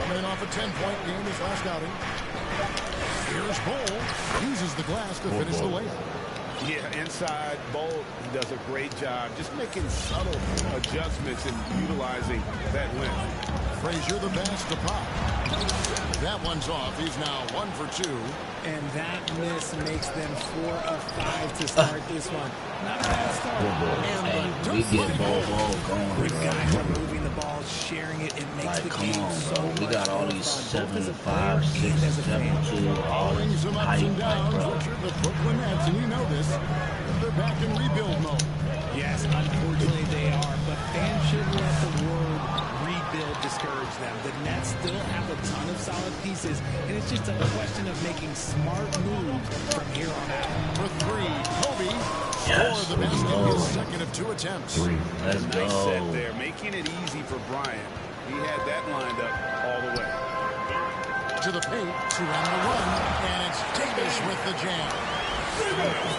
Coming off a 10-point game his last outing. Here's Bull. Uses the glass to finish the layup. Yeah, inside, Bull does a great job just making subtle adjustments and utilizing that length. Frazier the pass to Pop. That one's off. He's now 1 for 2. And that miss makes them 4 of 5 to start this one. Not a bad start. And we get ball going. When guys are moving the ball, sharing it, it makes the game so much. We got all these 7-5, 6, 7-2, all Following some ups and downs, Richard, the Brooklyn Nets, and you know this, they're back in rebuild mode. Yes, unfortunately they are, but fans shouldn't let the word rebuild discourage them. The Nets still have a ton of solid pieces, and it's just a question of making smart moves from here on out. For 3, Kobe scored the basket, his second of 2 attempts. Let's go. Nice set there, making it easy for Bryant. He had that lined up all the way. To the paint, to run the run, and it's Davis with the jam.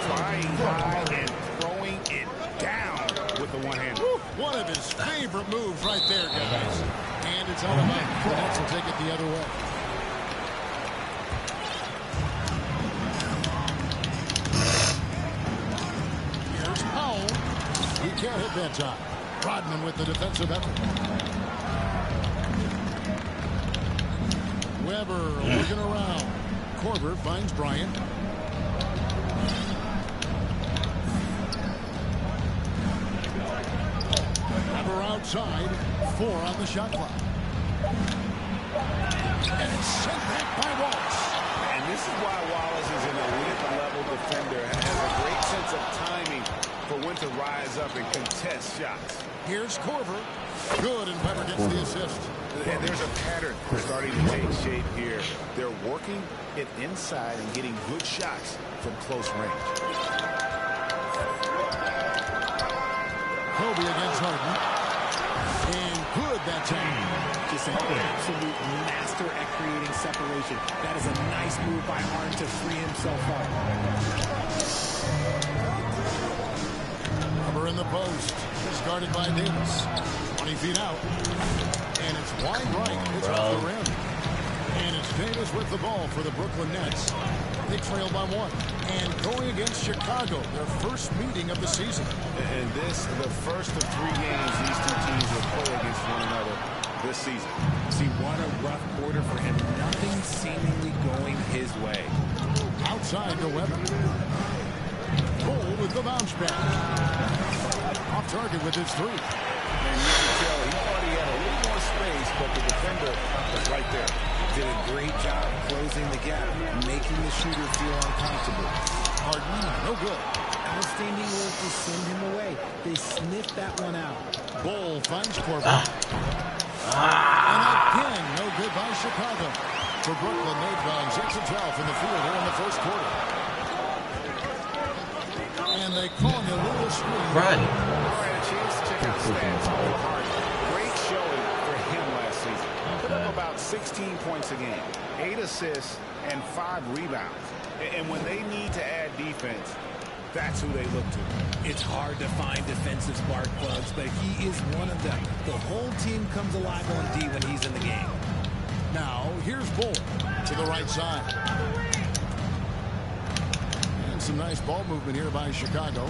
Flying high and throwing it down with the one-hand. One of his favorite moves right there, guys. And it's out of bounds. The Nets will take it the other way. Here's Powell. He can't hit that time. Rodman with the defensive effort. Weber looking around. Korver finds Bryant. Weber outside. 4 on the shot clock. And it's sent back by Wallace. And this is why Wallace is an elite-level defender and has a great sense of timing for when to rise up and contest shots. Here's Korver. Good, and Weber gets the assist. And there's a pattern starting to take shape here. They're working it inside and getting good shots from close range. Kobe against Harden. And good that time. Just an absolute master at creating separation. That is a nice move by Harden to free himself up. Weber in the post. He's guarded by Davis. 20 feet out. And it's wide right. It's off the rim. And it's Davis with the ball for the Brooklyn Nets. They trail by 1. And going against Chicago, their first meeting of the season. And this, the first of 3 games these two teams will play against one another this season. See, what a rough quarter for him. Nothing seemingly going his way. Outside to Weber. Bull with the bounce pass. Off target with his three. And you can tell he thought he had a little more space, but the defender was right there. Did a great job closing the gap, making the shooter feel uncomfortable. Harden, no good. Outstanding work to send him away. They sniffed that one out. Bull finds Corbin. And again, no good by Chicago. For Brooklyn, they've gone 6 of 12 from the field here in the first quarter. And they call him a little screen. Right. All right, Chiefs, check out stats. Great showing for him last season. Put up about 16 points a game, 8 assists, and 5 rebounds. And when they need to add defense, that's who they look to. It's hard to find defensive spark plugs, but he is one of them. The whole team comes alive on D when he's in the game. Now, here's Bull to the right side. And some nice ball movement here by Chicago.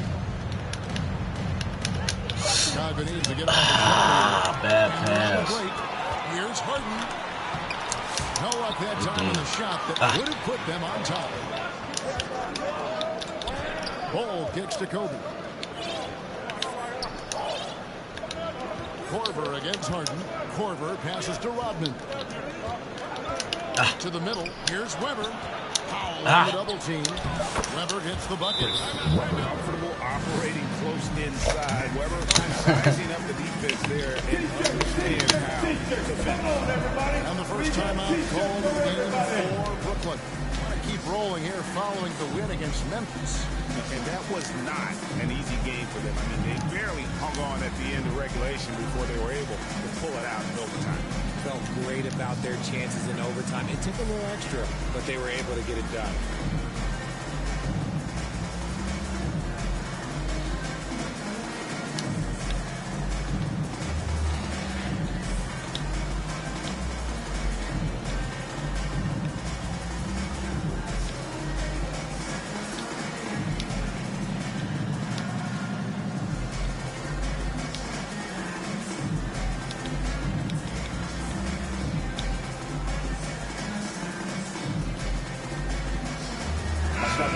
Chicago needs to get off the Bad pass. Here's Harden. No luck that time on the shot that would have put them on top. Bull kicks to Kobe. Korver against Harden. Korver passes to Rodman. To the middle. Here's Weber. Powell on the double team. Weber gets the bucket. Comfortable operating close inside. Weber sizing up the defense there and understands how to defend. And the first timeout called of the game for Brooklyn. Want to keep rolling here following the win against Memphis. And that was not an easy game for them. I mean, they barely hung on at the end of regulation before they were able to pull it out in overtime. Felt great about their chances in overtime. It took a little extra, but they were able to get it done.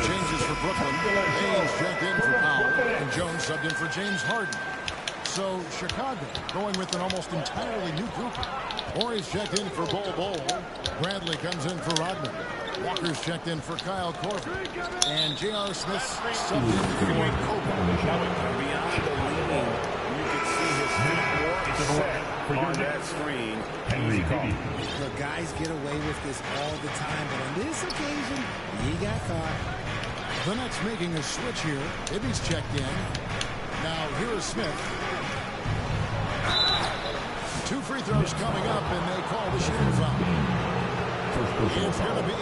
Changes for Brooklyn. Haynes checked in for Powell, and Jones subbed in for James Harden. So Chicago going with an almost entirely new group. Morey's checked in for Bull. Bradley comes in for Rodman. Walker's checked in for Kyle Korver. And J.R. Smith subbed in for Kobe. Beyond the leaning, you can see his feet more set on that screen. The guys get away with this all the time, but on this occasion, he got caught. The Nets making a switch here. Ibby's checked in. Now here is Smith. 2 free throws coming up, and they call the shooting foul. It's going to be...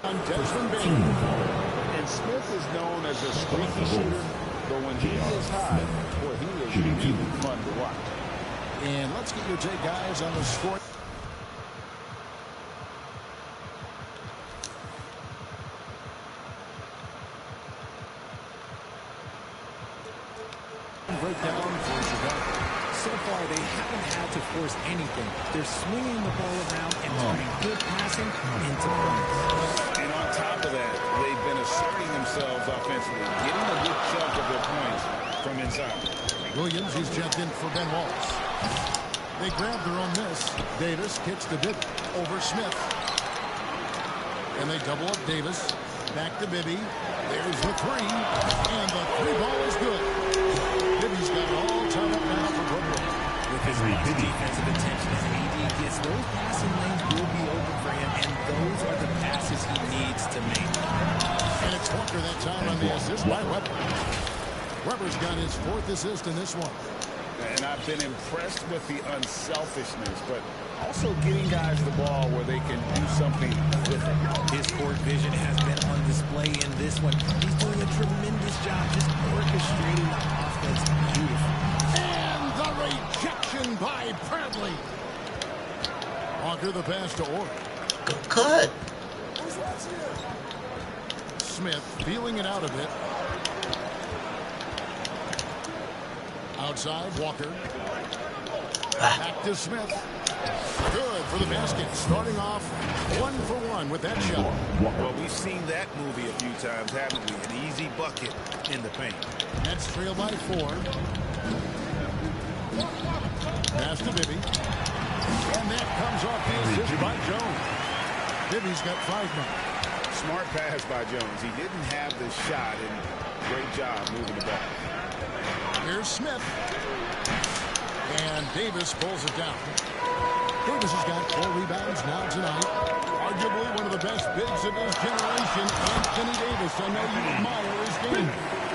And Smith is known as a streaky shooter, but when he is hot, boy, he is really fun to watch. And let's get your take, guys, on the score. Breakdown for Chicago. So far, they haven't had to force anything. They're swinging the ball around and turning good passing into points. And on top of that, they've been asserting themselves offensively, getting a good chunk of their points from inside. Williams, he's checked in for Ben Wallace. They grab their own miss. Davis kicks to Bibby over Smith. And they double up Davis. Back to Bibby. There's the three. And the three ball is good. Bibby's got it all tied up now for Brooklyn. With his defensive attention as AD gets, those passing lanes will be open for him, and those are the passes he needs to make. And it's Walker that time on the assist by Weber. Weber's got his 4th assist in this one. And I've been impressed with the unselfishness, but also getting guys the ball where they can do something with it. His court vision has been on display in this one. He's doing a tremendous job just orchestrating the offense beautifully. And the rejection by Bradley. Walker the pass to Orr. Good cut. Smith feeling it out a bit. Outside, Walker. Back to Smith. Good for the basket. Starting off 1 for 1 with that shot. Well, we've seen that movie a few times, haven't we? An easy bucket in the paint. That's trailed by 4. Pass to Bibby. And that comes off the assist by Jones. Bibby's got 5 now. Smart pass by Jones. He didn't have the shot, and great job moving the ball. Here's Smith. And Davis pulls it down. Davis has got 4 rebounds now tonight. Arguably one of the best bigs of his generation, Anthony Davis. I know you admire his game.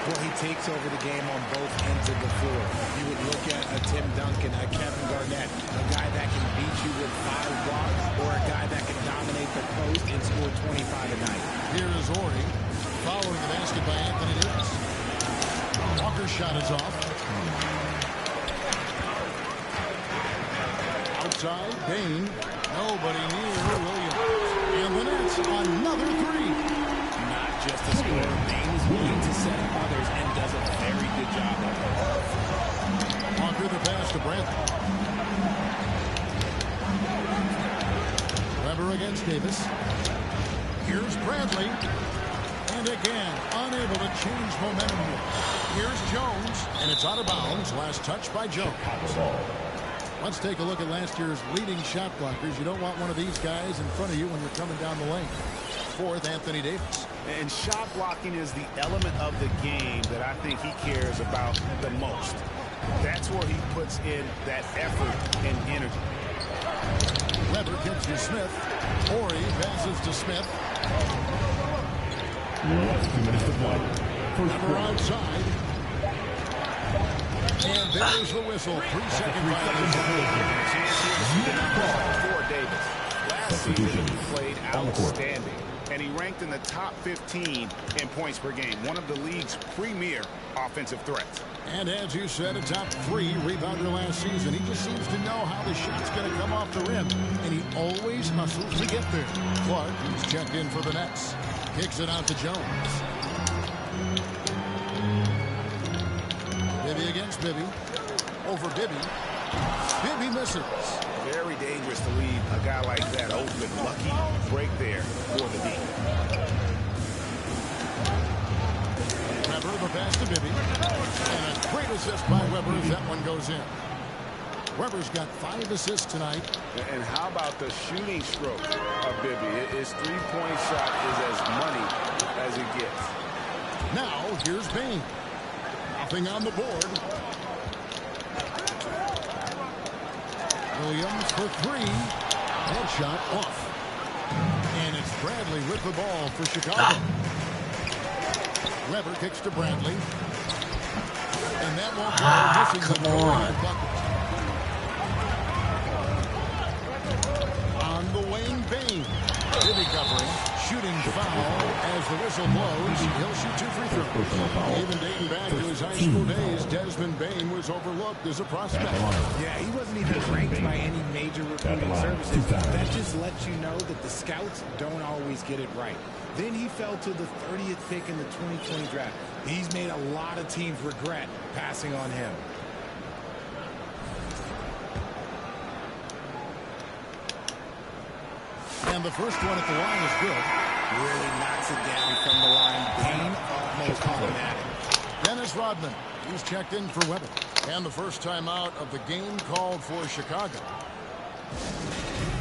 Well, he takes over the game on both ends of the floor. You would look at a Tim Duncan, a Kevin Garnett, a guy that can beat you with 5 blocks, or a guy that can dominate the post and score 25 a night. Here is Ori, following the basket by Anthony Davis. Walker's shot is off. Outside, Bain. Nobody near Williams. And the Nets, another 3. Not just a scorer, Bain is willing to set up others and does a very good job of it. Walker the pass to Bradley. Weber against Davis. Here's Bradley. And again, unable to change momentum here. Here's Jones, and it's out of bounds. Last touch by Jones. Let's take a look at last year's leading shot blockers. You don't want one of these guys in front of you when you're coming down the lane. 4th, Anthony Davis. And shot blocking is the element of the game that I think he cares about the most. That's where he puts in that effort and energy. Weber kicks to Smith. Ori passes to Smith. Last 2 minutes to play. Weber outside. And there's the whistle. 3-second violation. For Davis. Last season, he played outstanding, and he ranked in the top 15 in points per game, one of the league's premier offensive threats. And as you said, a top 3 rebounder last season. He just seems to know how the shot's going to come off the rim, and he always hustles to get there. Clark, who's checked in for the Nets, kicks it out to Jones. Bibby against Bibby. Over Bibby. Bibby misses. Very dangerous to leave a guy like that open. Lucky break there for the D. Weber, the pass to Bibby. And a great assist by Weber as that one goes in. Weber's got 5 assists tonight. And how about the shooting stroke of Bibby? His 3-point shot is as money as it gets. Now, here's Bain. Nothing on the board. Williams for 3. Headshot off. And it's Bradley with the ball for Chicago. Weber kicks to Bradley. And that won't go. Come on. On the wing, Bain. Bibby covering, shooting foul as the whistle blows. He'll shoot 2 free throws. Even dating back to his high school days, Desmond Bain was overlooked as a prospect. Yeah, he wasn't even ranked by any major recruiting services. That just lets you know that the scouts don't always get it right. Then he fell to the 30th pick in the 2020 draft. He's made a lot of teams regret passing on him. And the first one at the line is good. Really knocks it down from the line. Bain almost automatic. Dennis Rodman, he's checked in for Weber. And the first time out of the game called for Chicago.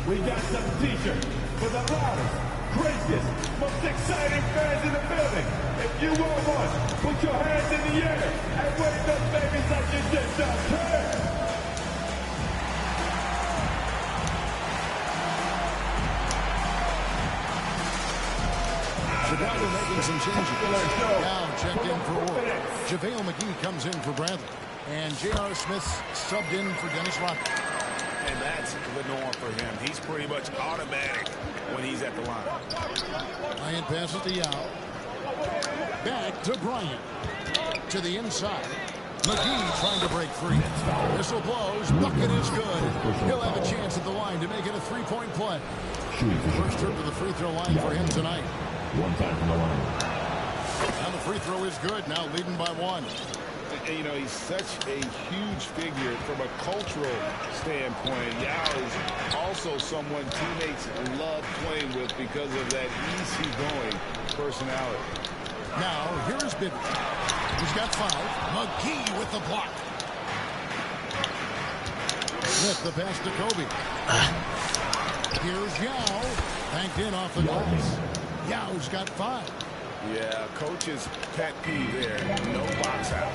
We got some t-shirts for the loudest, craziest, most exciting fans in the building. If you want one, put your hands in the air and wave those babies like you just don't care. Chicago making some changes. Now checked in for Orr. JaVale McGee comes in for Bradley. And J.R. Smith subbed in for Dennis Rodman. And that's the norm for him. He's pretty much automatic when he's at the line. Bryant passes to Yao. Back to Bryant. To the inside. McGee trying to break free. Whistle blows. Bucket is good. He'll have a chance at the line to make it a three-point play. First trip to the free throw line for him tonight. One time from the line. And the free throw is good. Now leading by 1. And, you know, he's such a huge figure from a cultural standpoint. Yao is also someone teammates love playing with because of that easygoing personality. Now, here's Bibby. He's got 5. McGee with the block. Smith the pass to Kobe. Here's Yao. Banked in off the glass. Yao's got 5. Yeah, coach's pet peeve there. No box out.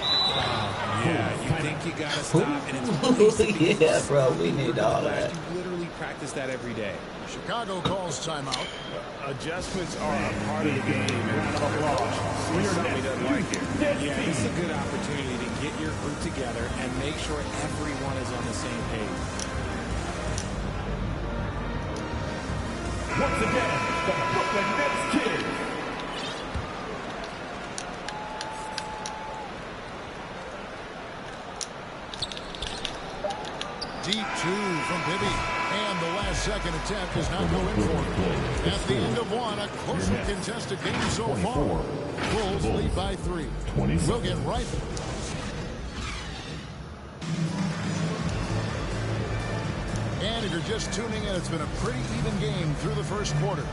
Yeah, you think you got to stop, and it's yeah, bro, we need all that. You literally practice that every day. Chicago calls timeout. Adjustments are a part of the game. And see something he doesn't like here. Yeah, this is a good opportunity to get your group together and make sure everyone is on the same page. Once again, the Brooklyn Nets kid. Deep 2 from Bibby. And the last second attempt does not go in for him. At the end of 1, a closely contested game so far. Bulls lead by 3. We'll get right back. And if you're just tuning in, it's been a pretty even game through the first quarter.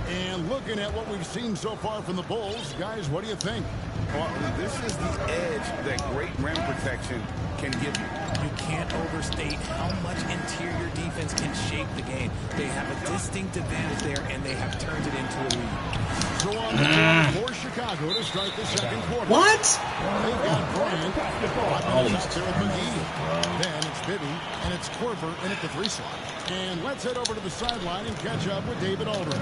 And looking at what we've seen so far from the Bulls, guys, what do you think? Well, this is the edge that great rim protection can give you. You can't overstate how much interior defense can shape the game. They have a distinct advantage there, and they have turned it into a lead. So on the floor for Chicago to start the second quarter. What? They've got Bryant. Rodman's out there with McGee. Then it's Bibby, and it's Korver in at the 3 slot. And let's head over to the sideline and catch up with David Aldridge.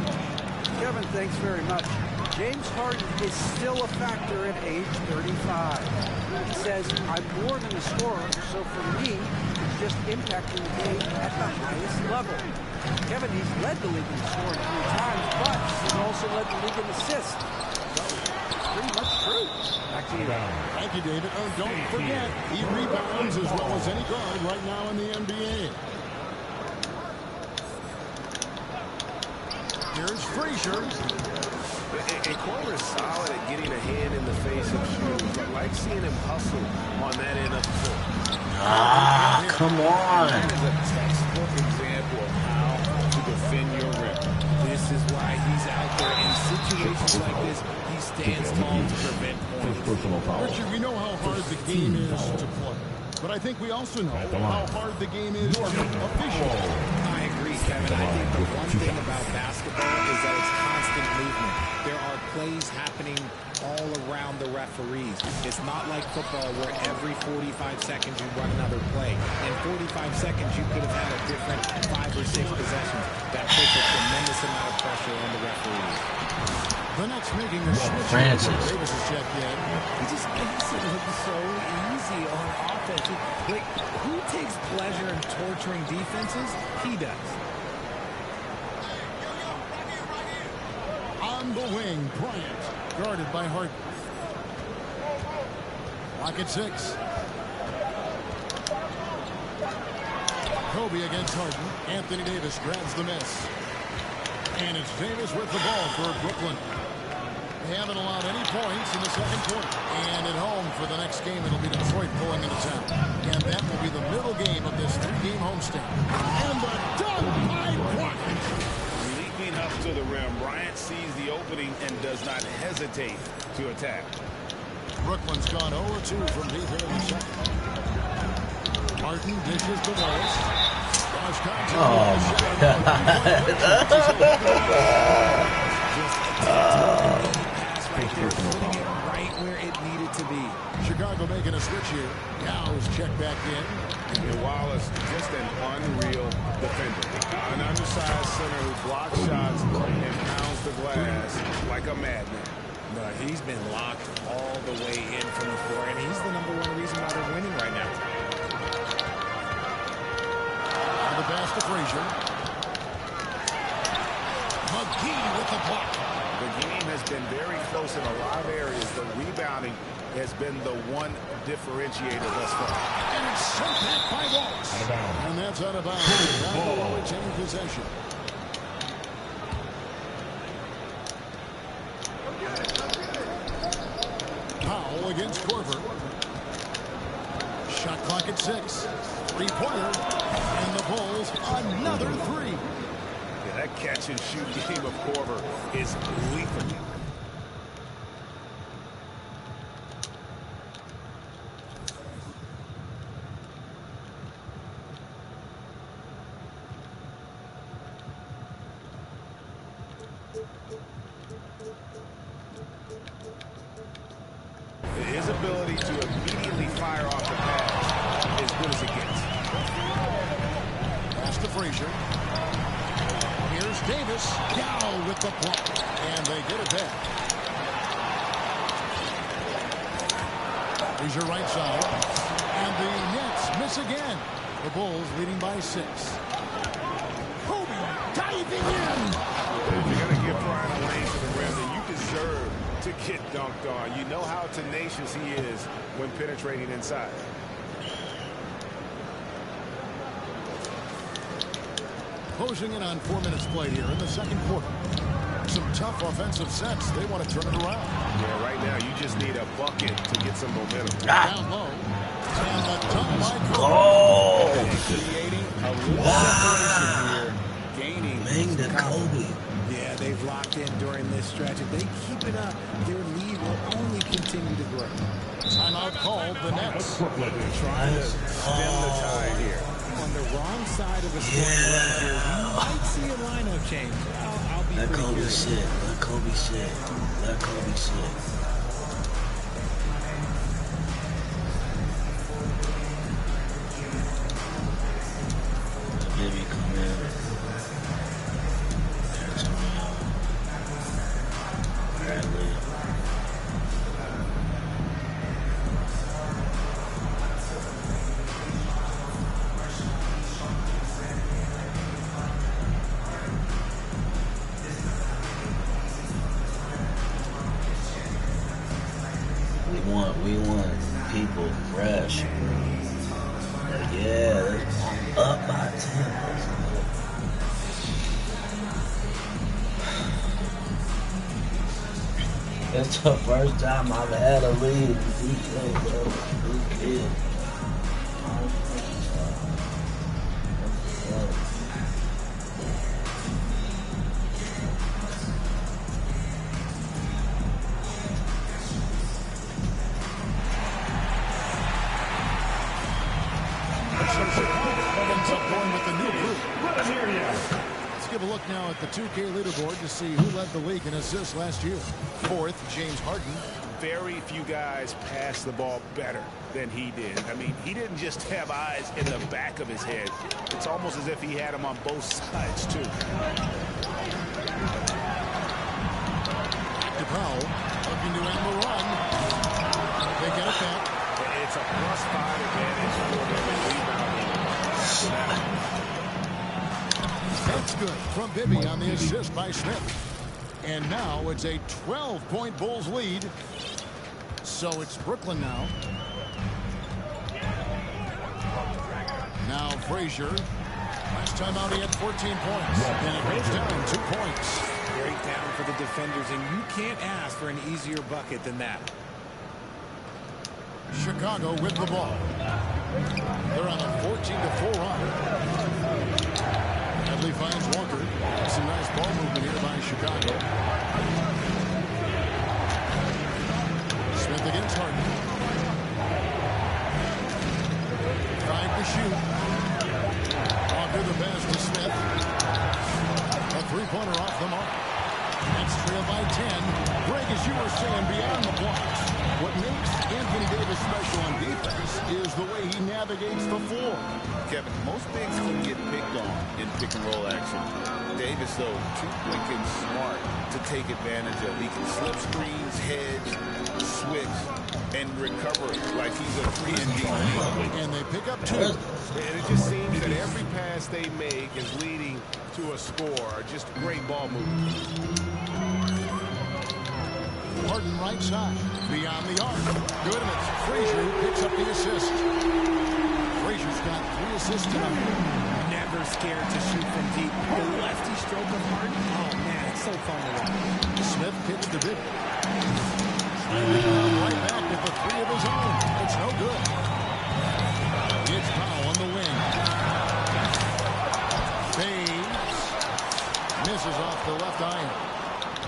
Kevin, thanks very much. James Harden is still a factor at age 35. He says, I'm more than a scorer, so for me, it's just impacting the game at the highest level. Kevin, he's led the league in scoring 3 times, but he's also led the league in assists. So, it's pretty much true. Back to you. Thank you, David. Oh, don't forget, he rebounds as well as any guard right now in the NBA. Here's Frazier. And Korver is solid at getting a hand in the face of shoes. I like seeing him hustle on that end of the floor. Ah, come on. That is a textbook example of how to defend your rim. This is why he's out there in situations like this. He stands tall to prevent points. Richard, we know how hard the game is to play. But I think we also know how hard the game is to officiate. I agree, Kevin. I think the one thing about basketball is that it's constant movement. There are plays happening all around the referees. It's not like football where every 45 seconds you run another play. In 45 seconds, you could have had a different 5 or 6 possessions. That puts a tremendous amount of pressure on the referees. The Nets making a switch. Francis. Davis is checked in. He just makes it look so easy on offense. Like, who takes pleasure in torturing defenses? He does. wing, Bryant, guarded by Harden. Lock at 6. Kobe against Harden. Anthony Davis grabs the miss. And it's Davis with the ball for Brooklyn. They haven't allowed any points in the second quarter. And at home for the next game, it'll be Detroit pulling into town. And that will be the middle game of this 3-game homestand. And the dunk by Bryant. Leaping up to the rim, Bryant sees the opening and does not hesitate to attack. Brooklyn's gone 0-2 from deep here in the second. Martin dishes the Wallace. Oh, my God. Right where it needed to be. Chicago making a switch here. Yow's check back in. And Wallace, just an unreal defender. An undersized center who blocks shots and pounds the glass like a madman. But he's been locked all the way in from the floor, and he's the #1 reason why they're winning right now. The pass to Frazier. McGee with the block. The game has been very close in a lot of areas. The rebounding has been the one differentiator thus far. And it's sent back by Waltz. And that's out of bounds. Chicago will retain possession. Powell against Korver. Shot clock at 6. Three-pointer. And the Bulls another 3. Yeah, that catch and shoot game of Korver is lethal. His ability to immediately fire off the pass as good as it gets. Pass to Frazier. Here's Davis. Down with the block. And they get it back. Frazier right side. And the Nets miss again. The Bulls leading by 6. Kobe diving in. If you're going to give Brian a lane to the rim, then you deserve to get dunked on. You know how tenacious he is when penetrating inside. Closing in on 4 minutes played here in the second quarter. Some tough offensive sets. They want to turn it around. Yeah, right now you just need a bucket to get some momentum. Down low. And the dunk by Kobe. Oh! Creating a little separation here. Gaining. Bang to Kobe. Yeah, they've locked in during this stretch. If they keep it up, their lead will only continue to grow. Timeout called the Nets. Trying to stem the tide here. On the wrong side of the scoring run here, you might see a lineup change. I'll be Let pretty Kobe curious. sit. Let Kobe sit. Let Kobe sit. Maybe come in. Antonio. Bradley. We want people fresh. Like, yeah, I'm up by 10. That's the first time I've had a lead in detail, bro. Who kid? Let's give a look now at the 2K leaderboard to see who led the league in assists last year. 4th, James Harden. Very few guys pass the ball better than he did. I mean, he didn't just have eyes in the back of his head. It's almost as if he had them on both sides, too. Powell looking to end the run. They get it back. It's a +5 advantage for them in rebounding. That's good from Bibby on the assist by Smith. And now it's a 12-point Bulls lead. So it's Brooklyn now. Now Frazier. Last time out he had 14 points. And it goes down 2 points. Great down for the defenders, and you can't ask for an easier bucket than that. Chicago with the ball. They're on a 14-4 run. Headley finds Walker. Some nice ball movement here by Chicago. Smith against Harden. 5 to shoot. Walker the pass to Smith. A three-pointer off the mark. That's trailed by 10. Greg, as you were saying, beyond the blocks, what makes Anthony Davis special on defense is the way he navigates the floor. Kevin, most bigs can get picked on in pick-and-roll action. Davis, though, too quick and smart to take advantage of. He can slip screens, hedge, switch, and recover like he's a 3-and-D. And they pick up 2. And it just seems that every pass they make is leading to a score. Just great ball movement. Harden right side. Beyond the arc. Good, and it's Frazier who picks up the assist. Frazier's got 3 assists tonight. Never scared to shoot from deep. The lefty stroke of Harden. Oh, man, it's so fun to watch. Smith kicks the big. Right back with the 3 of his own. It's no good. It's Powell on the wing. Fades. Misses off the left iron.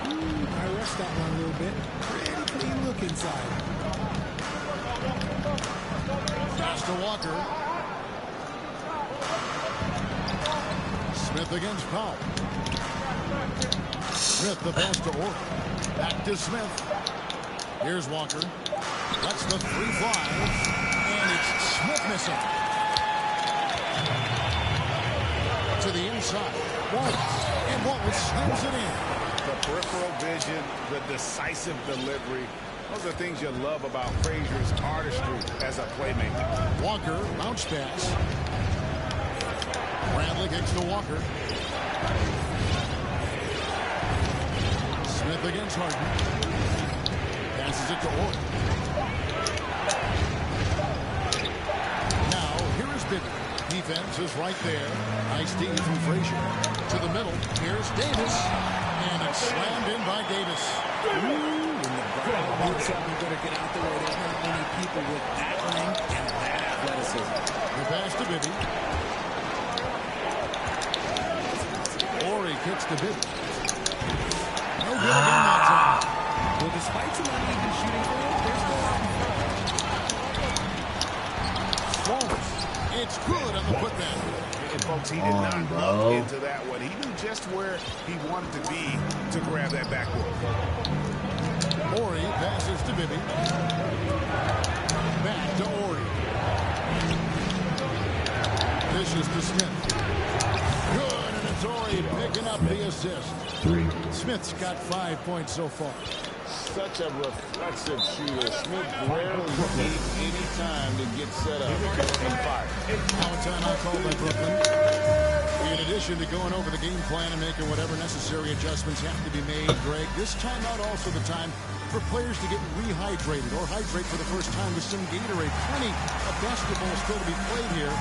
I rushed that one a little bit. Pretty clean look inside. Pass to Walker. Smith against Powell. Smith the pass to Orton. Back to Smith. Here's Walker. Lets the 3 fly. And it's Smith missing. To the inside. Wallace. And Wallace slams it in. The peripheral vision, the decisive delivery. Those are things you love about Frazier's artistry as a playmaker. Walker, bounce pass. Bradley kicks to Walker. Smith against Harden. Passes it to Orton. Now, here is Bibby. Defense is right there. Nice D from Frazier. To the middle. Here's Davis. And it's slammed in by Davis. Ooh, when the ball hits up, you better get out the way. There's not many people with that length and that athleticism. The pass to Bibby. Ori kicks to Bibby. No good again that time. Well, despite some uneven shooting for him, they're still out in front. Wallace. It's good on the putback. And folks, he did not look into that one. He knew just where he wanted to be to grab that backboard. Ori passes to Bibby. Back to Ori. Dishes to Smith. Good, and it's Ori picking up the assist. 3. Smith's got 5 points so far. Such a reflexive shooter. Smith rarely needs any time to get set up and fire. Now a timeout called by Brooklyn. In addition to going over the game plan and making whatever necessary adjustments have to be made, Greg, this timeout also the time for players to get rehydrated or hydrate for the first time with some Gatorade. Plenty of basketball still to be played here,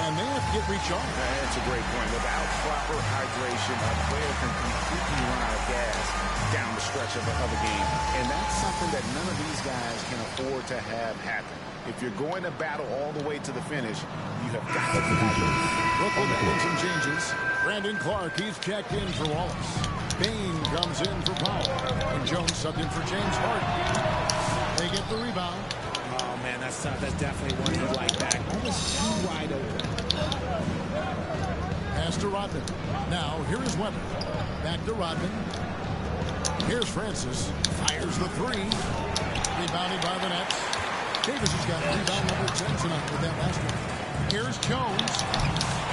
and they have to get recharged. That's a great point. Without proper hydration, a player can completely run out of gas down the stretch of a game. And that's something that none of these guys can afford to have happen. If you're going to battle all the way to the finish, you have got to be hydrated. Brooklyn making some changes. Brandon Clark, he's checked in for Wallace. Bain comes in for Powell. And Jones subbed in for James Harden. They get the rebound. Oh, man, that's definitely one he'd like back. Almost too wide open. Pass to Rodman. Now, here is Weber. Back to Rodman. Here's Francis. Fires the 3. Rebounded by the Nets. Davis has got rebound number 10 tonight with that last one. Here's Jones.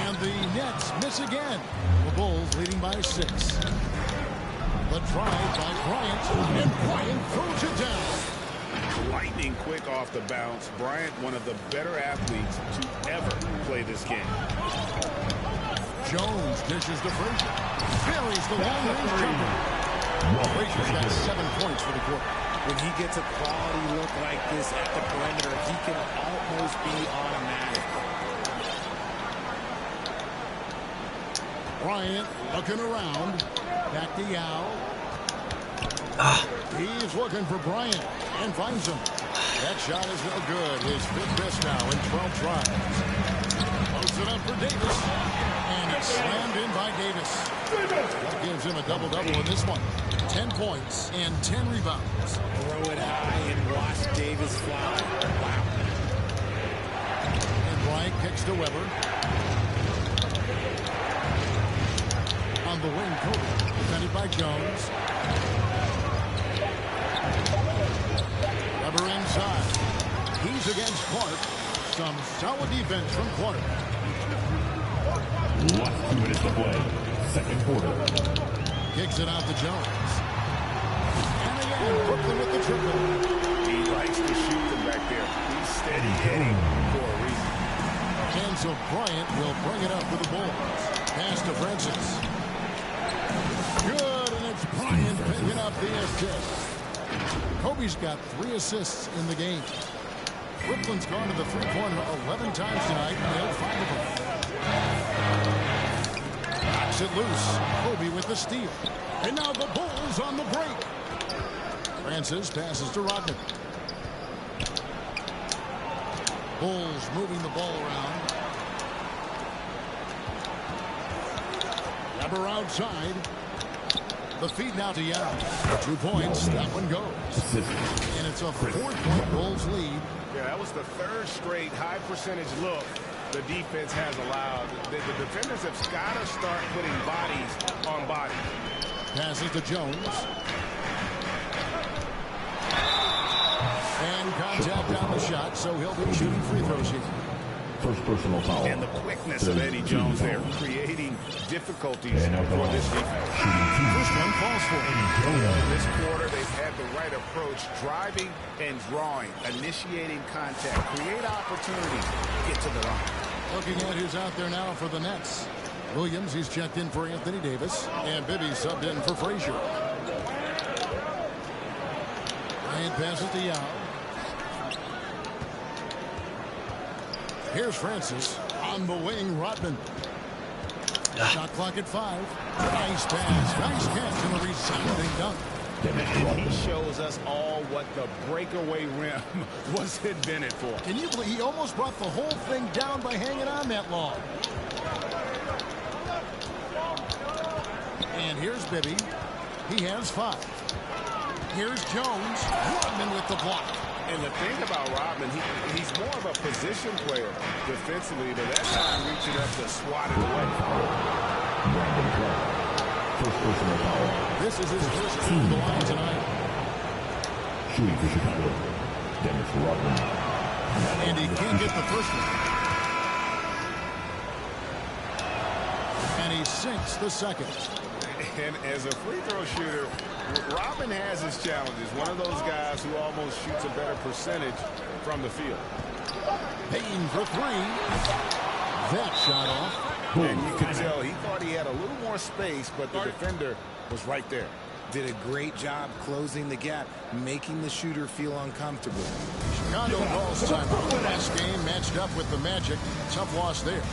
And the Nets miss again. The Bulls leading by 6. The drive by Bryant. And Bryant throws it down. Lightning quick off the bounce. Bryant, one of the better athletes to ever play this game. Jones dishes to Frazier. Buries the long-range jumper. Frazier's got 7 points for the quarter. When he gets a quality look like this at the perimeter, he can almost be automatic. Bryant looking around. Back to Yao. He's looking for Bryant and finds him. That shot is no good. His 5th miss now in 12 tries. Posts it up for Davis. And it's slammed in by Davis. That gives him a double-double in this one. 10 points and 10 rebounds. Throw it high and watch Davis fly. Wow. And Bryant kicks to Weber. On the wing, Kobe. Defended by Jones. Weber inside. He's against Clark. Some solid defense from Clark. Last 2 minutes to play. Second quarter. Kicks it out to Jones. And again, Brooklyn with the triple. He likes to shoot them back there. He's steady hitting for a reason. And so Bryant will bring it up for the Bulls. Pass to Francis. Good, and it's Bryant picking up the assist. Kobe's got 3 assists in the game. Brooklyn's gone to the three-pointer 11 times tonight, and nailed 5 of them. Knocks it loose. Kobe with the steal. And now the Bulls on the break. Francis passes to Rodman. Bulls moving the ball around. Weber outside. The feed now to Yao. 2 points. That one goes. And it's a 4-point Bulls lead. Yeah, that was the 3rd straight high percentage look the defense has allowed. The defenders have got to start putting bodies on bodies. Passes to Jones. And contact on the shot, so he'll be shooting free throws here. First personal foul. And the quickness of Eddie Jones there, creating difficulties for this defense. First one falls for him. This quarter, they've had the right approach, driving and drawing, initiating contact, create opportunities, get to the line. Looking at who's out there now for the Nets. Williams, he's checked in for Anthony Davis, and Bibby subbed in for Frazier. Bryant passes to Yao. Here's Francis on the wing. Rodman. Shot clock at 5. Nice pass, nice catch, and a resounding dunk. And he shows us all what the breakaway rim was invented for. Can you believe he almost brought the whole thing down by hanging on that long? And here's Bibby. He has 5. Here's Jones. Rodman with the block. And the thing about Rodman, he's more of a position player defensively, but that time reaching up to swat it away. First personal foul. This is his first team to the line tonight. Shooting for Chicago. Dennis Rodman. And he can't get the first one. And he sinks the second. And as a free throw shooter, Rodman has his challenges. One of those guys who almost shoots a better percentage from the field. Payne for 3. That shot off. And you can tell he thought he had a little more space, but the defender was right there. Did a great job closing the gap, making the shooter feel uncomfortable. Chicago calls timeout. Last game matched up with the Magic. Tough loss there.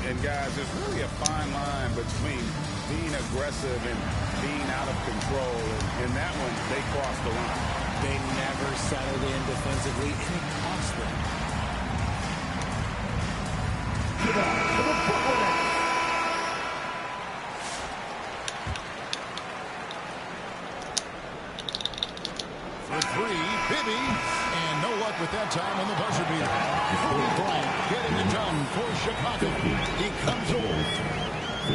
And guys, there's really a fine line between being aggressive and being out of control. And in that one, they crossed the line. They never settled in defensively, and it cost them. For 3, Bibby. And no luck with that time on the buzzer beater. Kobe Bryant getting it done for Chicago. He comes away.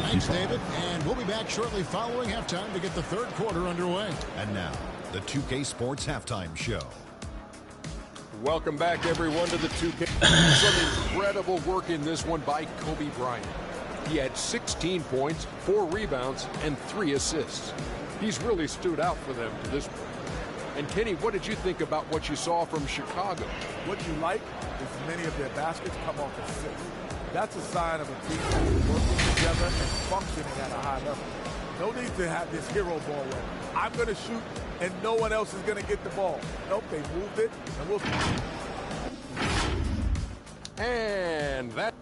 Thanks, David. And we'll be back shortly following halftime to get the 3rd quarter underway. And now, the 2K Sports Halftime Show. Welcome back, everyone, to the 2K. Some incredible work in this one by Kobe Bryant. He had 16 points, 4 rebounds, and 3 assists. He's really stood out for them to this point. And Kenny, what did you think about what you saw from Chicago? What you like is many of their baskets come off assists. That's a sign of a team that's working together and functioning at a high level. No need to have this hero ball where I'm going to shoot and no one else is going to get the ball. Nope, they moved it, and we'll... And that...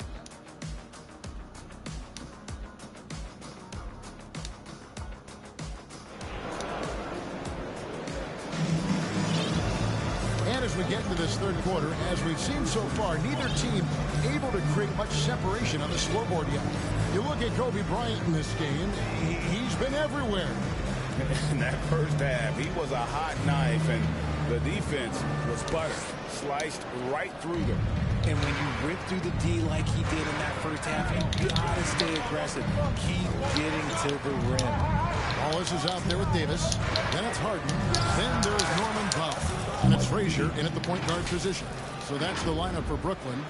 And as we get into this third quarter, as we've seen so far, neither team able to create much separation on the scoreboard yet. You look at Kobe Bryant in this game, he's been everywhere. In that first half, he was a hot knife, and the defense was butter, sliced right through them. And when you rip through the D like he did in that first half, you gotta stay aggressive. Keep getting to the rim. Wallace is out there with Davis. Then it's Harden. Then there's Norman Powell. And it's Frazier in at the point guard position. So that's the lineup for Brooklyn.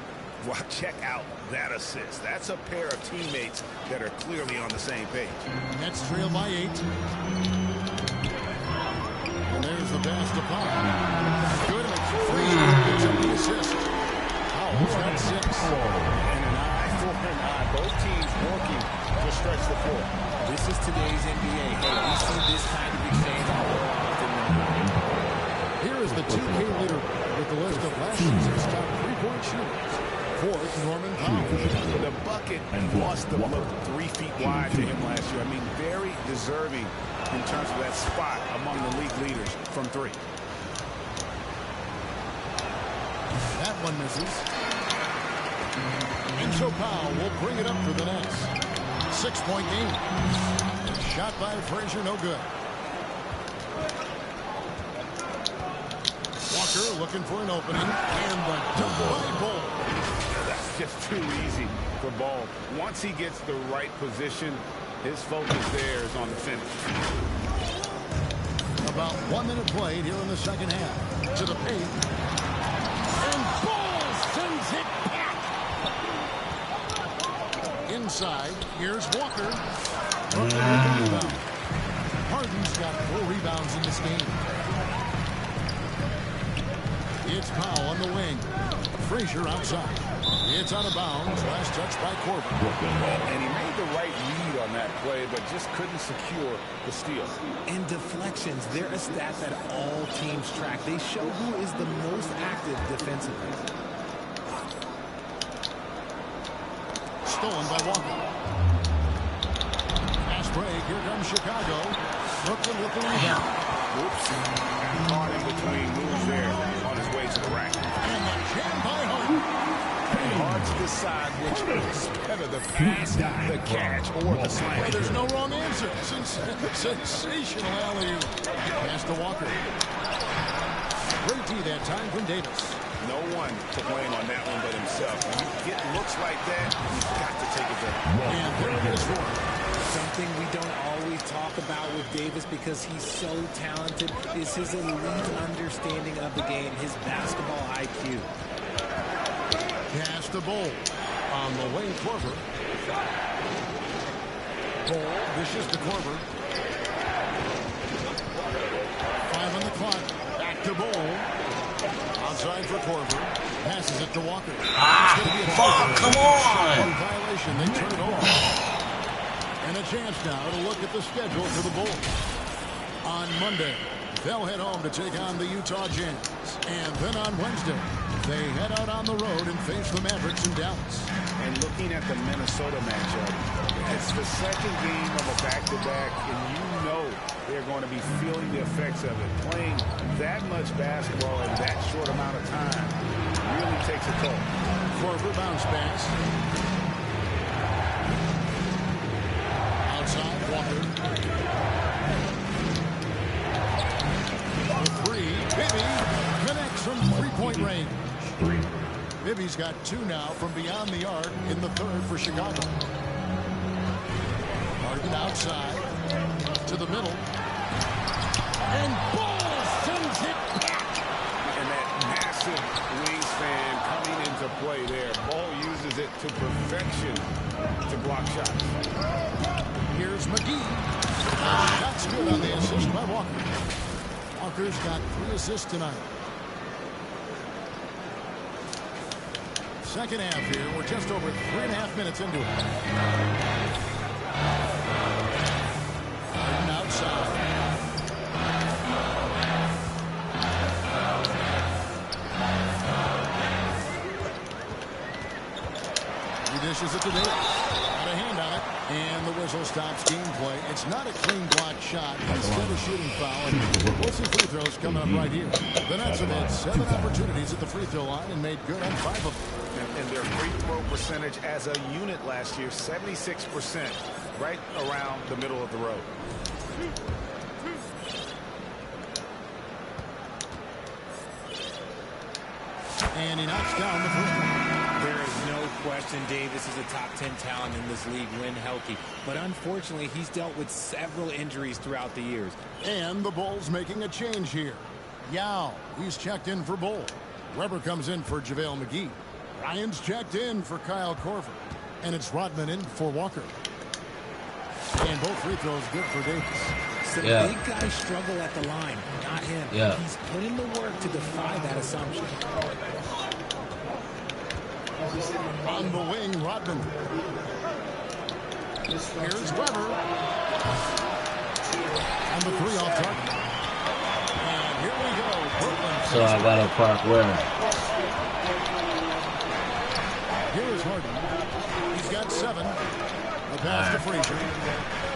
Well, check out that assist. That's a pair of teammates that are clearly on the same page. Nets trail by 8. And there's the pass to Powell. Good. Frazier picks up the assist. Powell's got 6. And an eye for an eye. Both teams working to stretch the floor. This is today's NBA. Hey, we see this kind of exchange more often than not. Here is the 2K leader with the list of last season's top 3-point shooters. Fourth, Norman Powell. The bucket must have looked 3 feet wide to him last year. I mean, very deserving in terms of that spot among the league leaders from 3. That one misses. And so Powell will bring it up for the Nets. 6-point game. Shot by Frazier, no good. Walker looking for an opening. And the dunk by Ball. That's just too easy for Ball. Once he gets the right position, his focus there is on the finish. About 1 minute played here in the second half. To the paint. And Ball sends it back. Inside, here's Walker. Brooklyn with the rebound. Harden's got 4 rebounds in this game. It's Powell on the wing. Frazier outside. It's out of bounds. Last touch by Corbin. And he made the right read on that play, but just couldn't secure the steal. And deflections, they're a stat that all teams track. They show who is the most active defensively. Stolen by Walker. Fast break. Here comes Chicago. Brooklyn with the rebound. Oops. Caught in between moves there on his way to the rack. And the jam by Harden. Hard to decide which is better, the pass, the catch, or the slam. Well, there's no wrong answer. Sensational alley-oop. Pass to Walker. Great D that time from Davis. No one to blame on that one but himself. When you get looks like that, you've got to take it down. And there it is for him. Something we don't always talk about with Davis because he's so talented is his elite understanding of the game, his basketball IQ. Pass to Ball. On the way, Korver. Ball dishes to Korver. 5 on the clock. Back to Ball. Outside for Korver. Passes it to Walker. Come on! Violation. They turn it off. And a chance now to look at the schedule for the Bulls. On Monday, they'll head home to take on the Utah Jazz. And then on Wednesday, they head out on the road and face the Mavericks in Dallas. And looking at the Minnesota matchup, it's the second game of a back-to-back, and you know they're going to be feeling the effects of it. Playing that much basketball in that short amount of time really takes a toll. Korver bounce pass. Outside, Walker. The 3, Bibby connects from 3-point range. Bibby's got 2 now from beyond the arc in the third for Chicago. Harden outside to the middle. And Ball sends it back. And that massive wingspan coming into play there. Ball uses it to perfection to block shots. Here's McGee. That's good on the assist by Walker. Walker's got 3 assists tonight. Second half here. We're just over 3.5 minutes into it. Dishes it to Davis. Got a hand on it. And the whistle stops gameplay. It's not a clean block shot. Instead of shooting foul. And we'll see free throws coming up right here. The Nets have had 7 opportunities at the free throw line and made good on 5 of them. And their free throw percentage as a unit last year, 76%, right around the middle of the road. And he knocks down the first one. There is no question Davis is a top 10 talent in this league when healthy. But unfortunately, he's dealt with several injuries throughout the years. And the Bulls making a change here. Yao, he's checked in for Bull. Weber comes in for JaVale McGee. Ryan's checked in for Kyle Korver. And it's Rodman in for Walker. And both free throws good for Davis. Some big guys struggle at the line, not him. Yeah. He's put in the work to defy that assumption. On the wing, Rodman. Here's Weber. And the 3 off target. And here we go. Brooklyn. So I got to park where? Here is Harden. He's got 7. The pass to Frazier.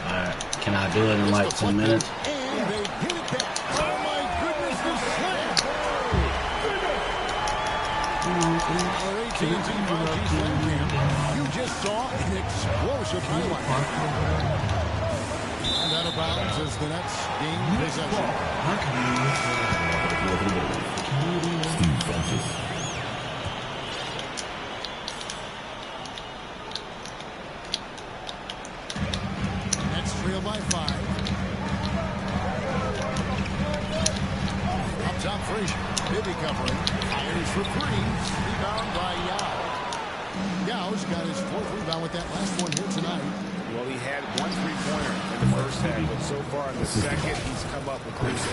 Alright. Can I do it in like 10 minutes? And they hit it back. Oh my goodness, the slam. Our AT&T 5G slam cam. You just saw an explosive highlight. And out of bounds as the Nets gain possession. Steve Francis. Trail by 5. Up top, Frazier. Bibby covering. Fires for 3. Rebound by Yao. Yao's got his 4th rebound with that last one here tonight. Well, he had 1 3-pointer in the first half, but so far in the second, he's come up with 3 6.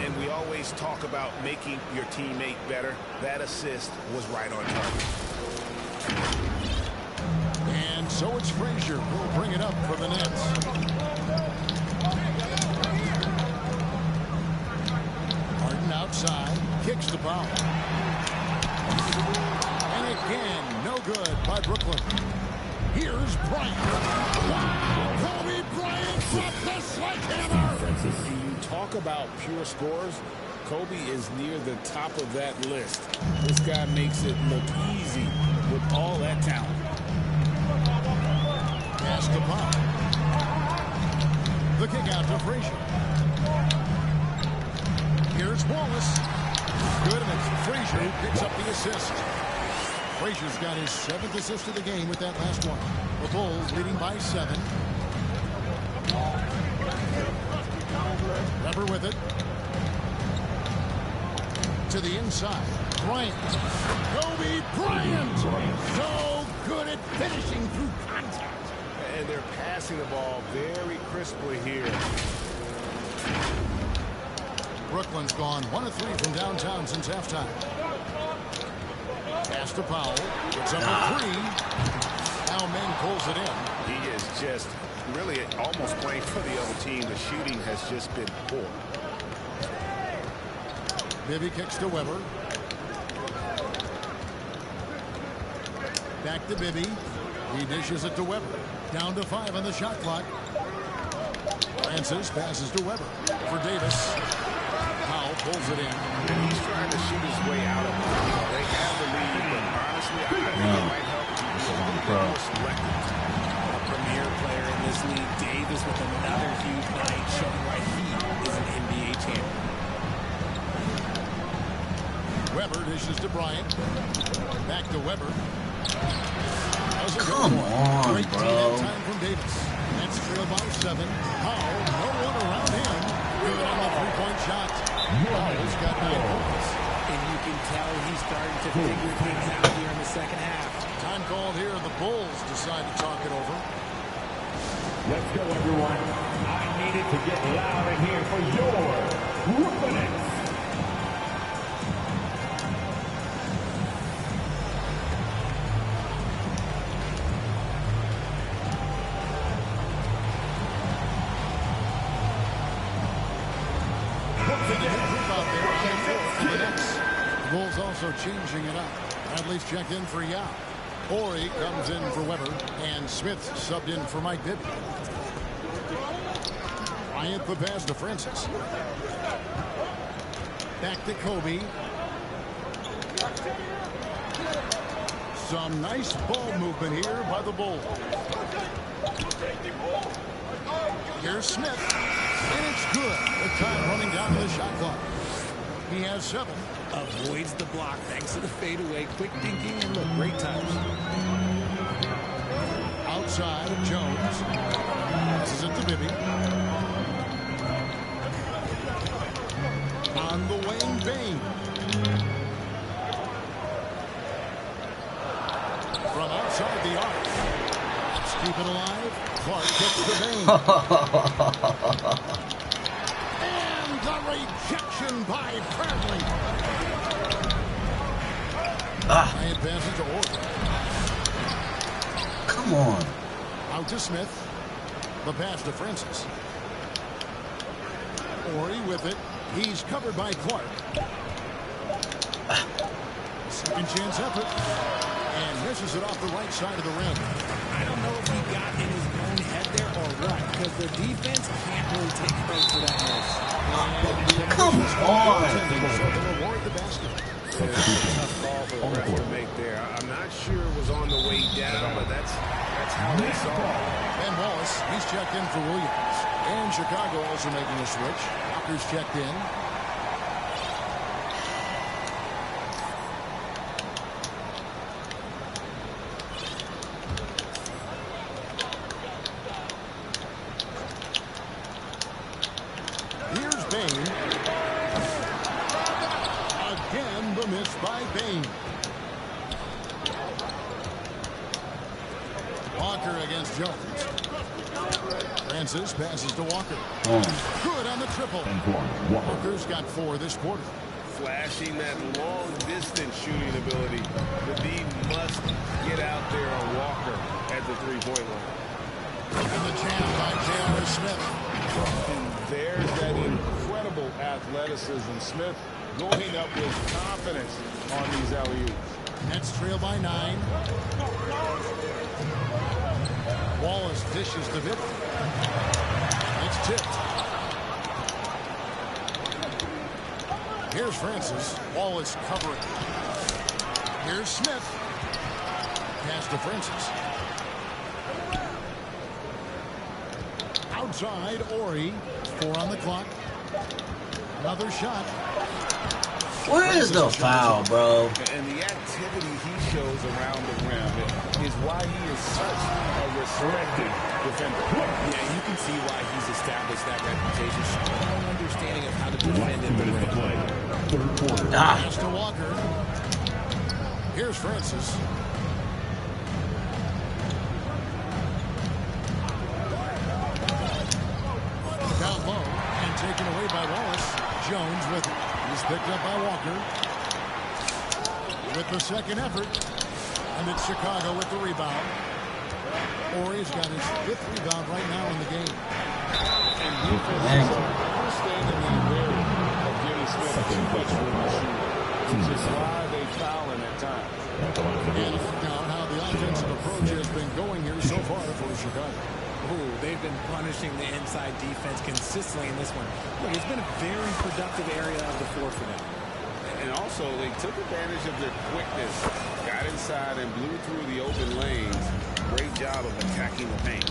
And we always talk about making your teammate better. That assist was right on target. And so it's Frazier who'll bring it up for the Nets. Harden outside, kicks the ball. And again, no good by Brooklyn. Here's Bryant. Wow! Kobe Bryant dropped the sledgehammer! When you talk about pure scores, Kobe is near the top of that list. This guy makes it look easy with all that talent. Pass to Pop. The kick out to Frazier. Here's Wallace. Good, and it's Frazier who picks up the assist. Frazier's got his 7th assist of the game with that last one. The Bulls leading by 7. Weber with it. To the inside. Bryant. Kobe Bryant. So good at finishing through contact. And they're passing the ball very crisply here. Brooklyn's gone 1 of 3 from downtown since halftime. Pass to Powell. It's up to 3. Now Meng pulls it in. He is just really almost playing for the other team. The shooting has just been poor. Bibby kicks to Weber. Back to Bibby. He dishes it to Weber. Down to 5 on the shot clock. Francis passes to Weber for Davis. Powell pulls it in. And he's trying to shoot his way out of it. They have the lead, but honestly, I think it might help if he was a little bit more selective. A premier player in this league, Davis, with another huge night, showing why he is an NBA champion. Weber dishes to Bryant. Back to Weber. Come on, Great bro. time from Davis. That's trail by 7. Powell, no one around him. Good on the 3-point shot. Powell's got 9 points. And you can tell he's starting to figure things out here in the second half. Time called here. The Bulls decide to talk it over. Let's go, everyone. I needed to get loud in here for your Brooklyn Nets. The Bulls also changing it up. Bradley's checked in for Yao. Ori comes in for Weber, and Smith subbed in for Mike Bibby. Bryant the pass to Francis. Back to Kobe. Some nice ball movement here by the Bulls. Here's Smith, and it's good. The time running down to the shot clock. He has 7. Avoids the block thanks to the fadeaway. Quick thinking, and look, great touch. Outside, Jones. Passes it to Bibby. On the wing, Bain. From outside the arc. Let's keep it alive. Clark gets the Bain. And the rejection by Bradley. Bryant passes to Ori. Come on. Out to Smith. The pass to Francis. Ori with it. He's covered by Clark. Second chance effort. And misses it off the right side of the rim. I don't know if he got in his own head there or what, because the defense can't really take credit for that miss. Come on. Reward the basket. Tough call for the ref to make there. I'm not sure it was on the way down, but that's how they saw it. Ben Wallace, he's checked in for Williams. And Chicago also making a switch. Walker's checked in. Here's Bain. Again, the miss by Bain. Walker against Jones. Francis passes to Walker. Good on the triple. Walker's got 4 this quarter. Flashing that long-distance shooting ability. The D must get out there on Walker at the three-point line. And the jam by J.R. Smith. And there's that incredible athleticism. Smith going up with confidence on these alley-oops. Nets trail by 9. Wallace dishes to Bibby. It's tipped. Here's Francis. Wallace covering. Here's Smith. Pass to Francis. Outside, Ori. 4 on the clock. Another shot. Where is the foul, bro? And the activity he shows around the rim is why he is such a respected defender. Yeah, you can see why he's established that reputation. Strong understanding of how to defend in the rim. Pass to Walker. Here's Francis. Down low and taken away by Wallace. Jones with it. He's picked up by Walker. With the second effort. And it's Chicago with the rebound. Ori's got his 5th rebound right now in the game. And defense is understanding the area of giving Smith too much room to shoot, which is why they foul him at times. And look now how the offensive approach has been going here so far for Chicago. Ooh, they've been punishing the inside defense consistently in this one. Look, it's been a very productive area of the floor for them. And also, they took advantage of their quickness, got inside and blew through the open lanes. Great job of attacking the paint.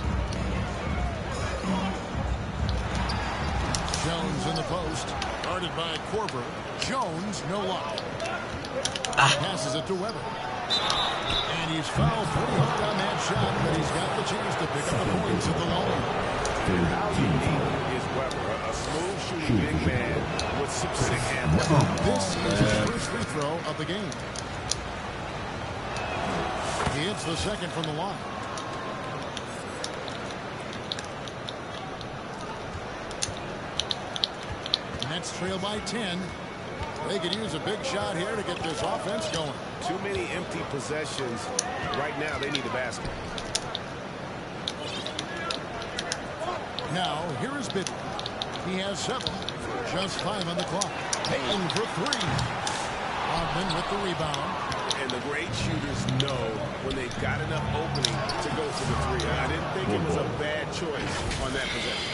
Jones in the post, guarded by Korver. Jones, no luck. Passes it to Weber. And he's fouled pretty hard on that shot, but he's got the chance to pick up the points at the line. How unique is Weber? A smooth shooting big man with some sick handles. This is his first free throw of the game. He hits the second from the line. Nets trail by 10. They could use a big shot here to get this offense going. Too many empty possessions. Right now, they need a basket. Now, here is Bibby. He has 7. Just 5 on the clock. Payne for 3. Ogden with the rebound. And the great shooters know when they've got enough opening to go for the three. I didn't think it was a bad choice on that possession.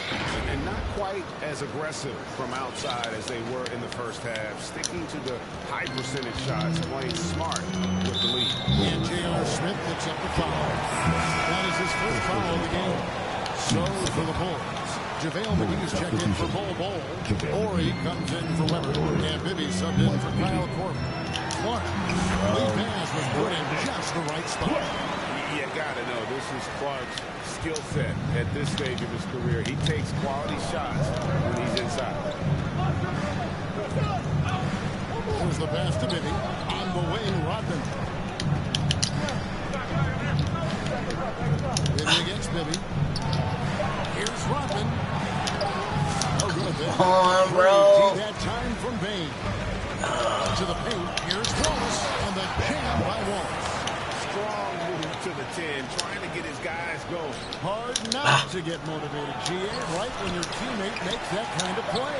And not quite as aggressive from outside as they were in the first half, sticking to the high percentage shots, playing smart with the lead. And J.R. Smith picks up the foul. That is his first foul of the game. So for the Bulls, JaVale McGee's checked in for Bol. Ori comes in for Weber. And Bibby subbed in for Kyle Korver. Clark, lead pass was put in just the right spot. You gotta know, this is Clark's skill set at this stage of his career. He takes quality shots when he's inside. Here's the pass to Bibby. On the way, Rodman. Bibby against Bibby. Here's Rodman. Oh, good. Come on, bro. That time from Bain. To the paint. Here's Wallace. And the jam by Wallace. Strong move to the 10, trying to get his guys going. Hard not to get motivated, GA, right when your teammate makes that kind of play.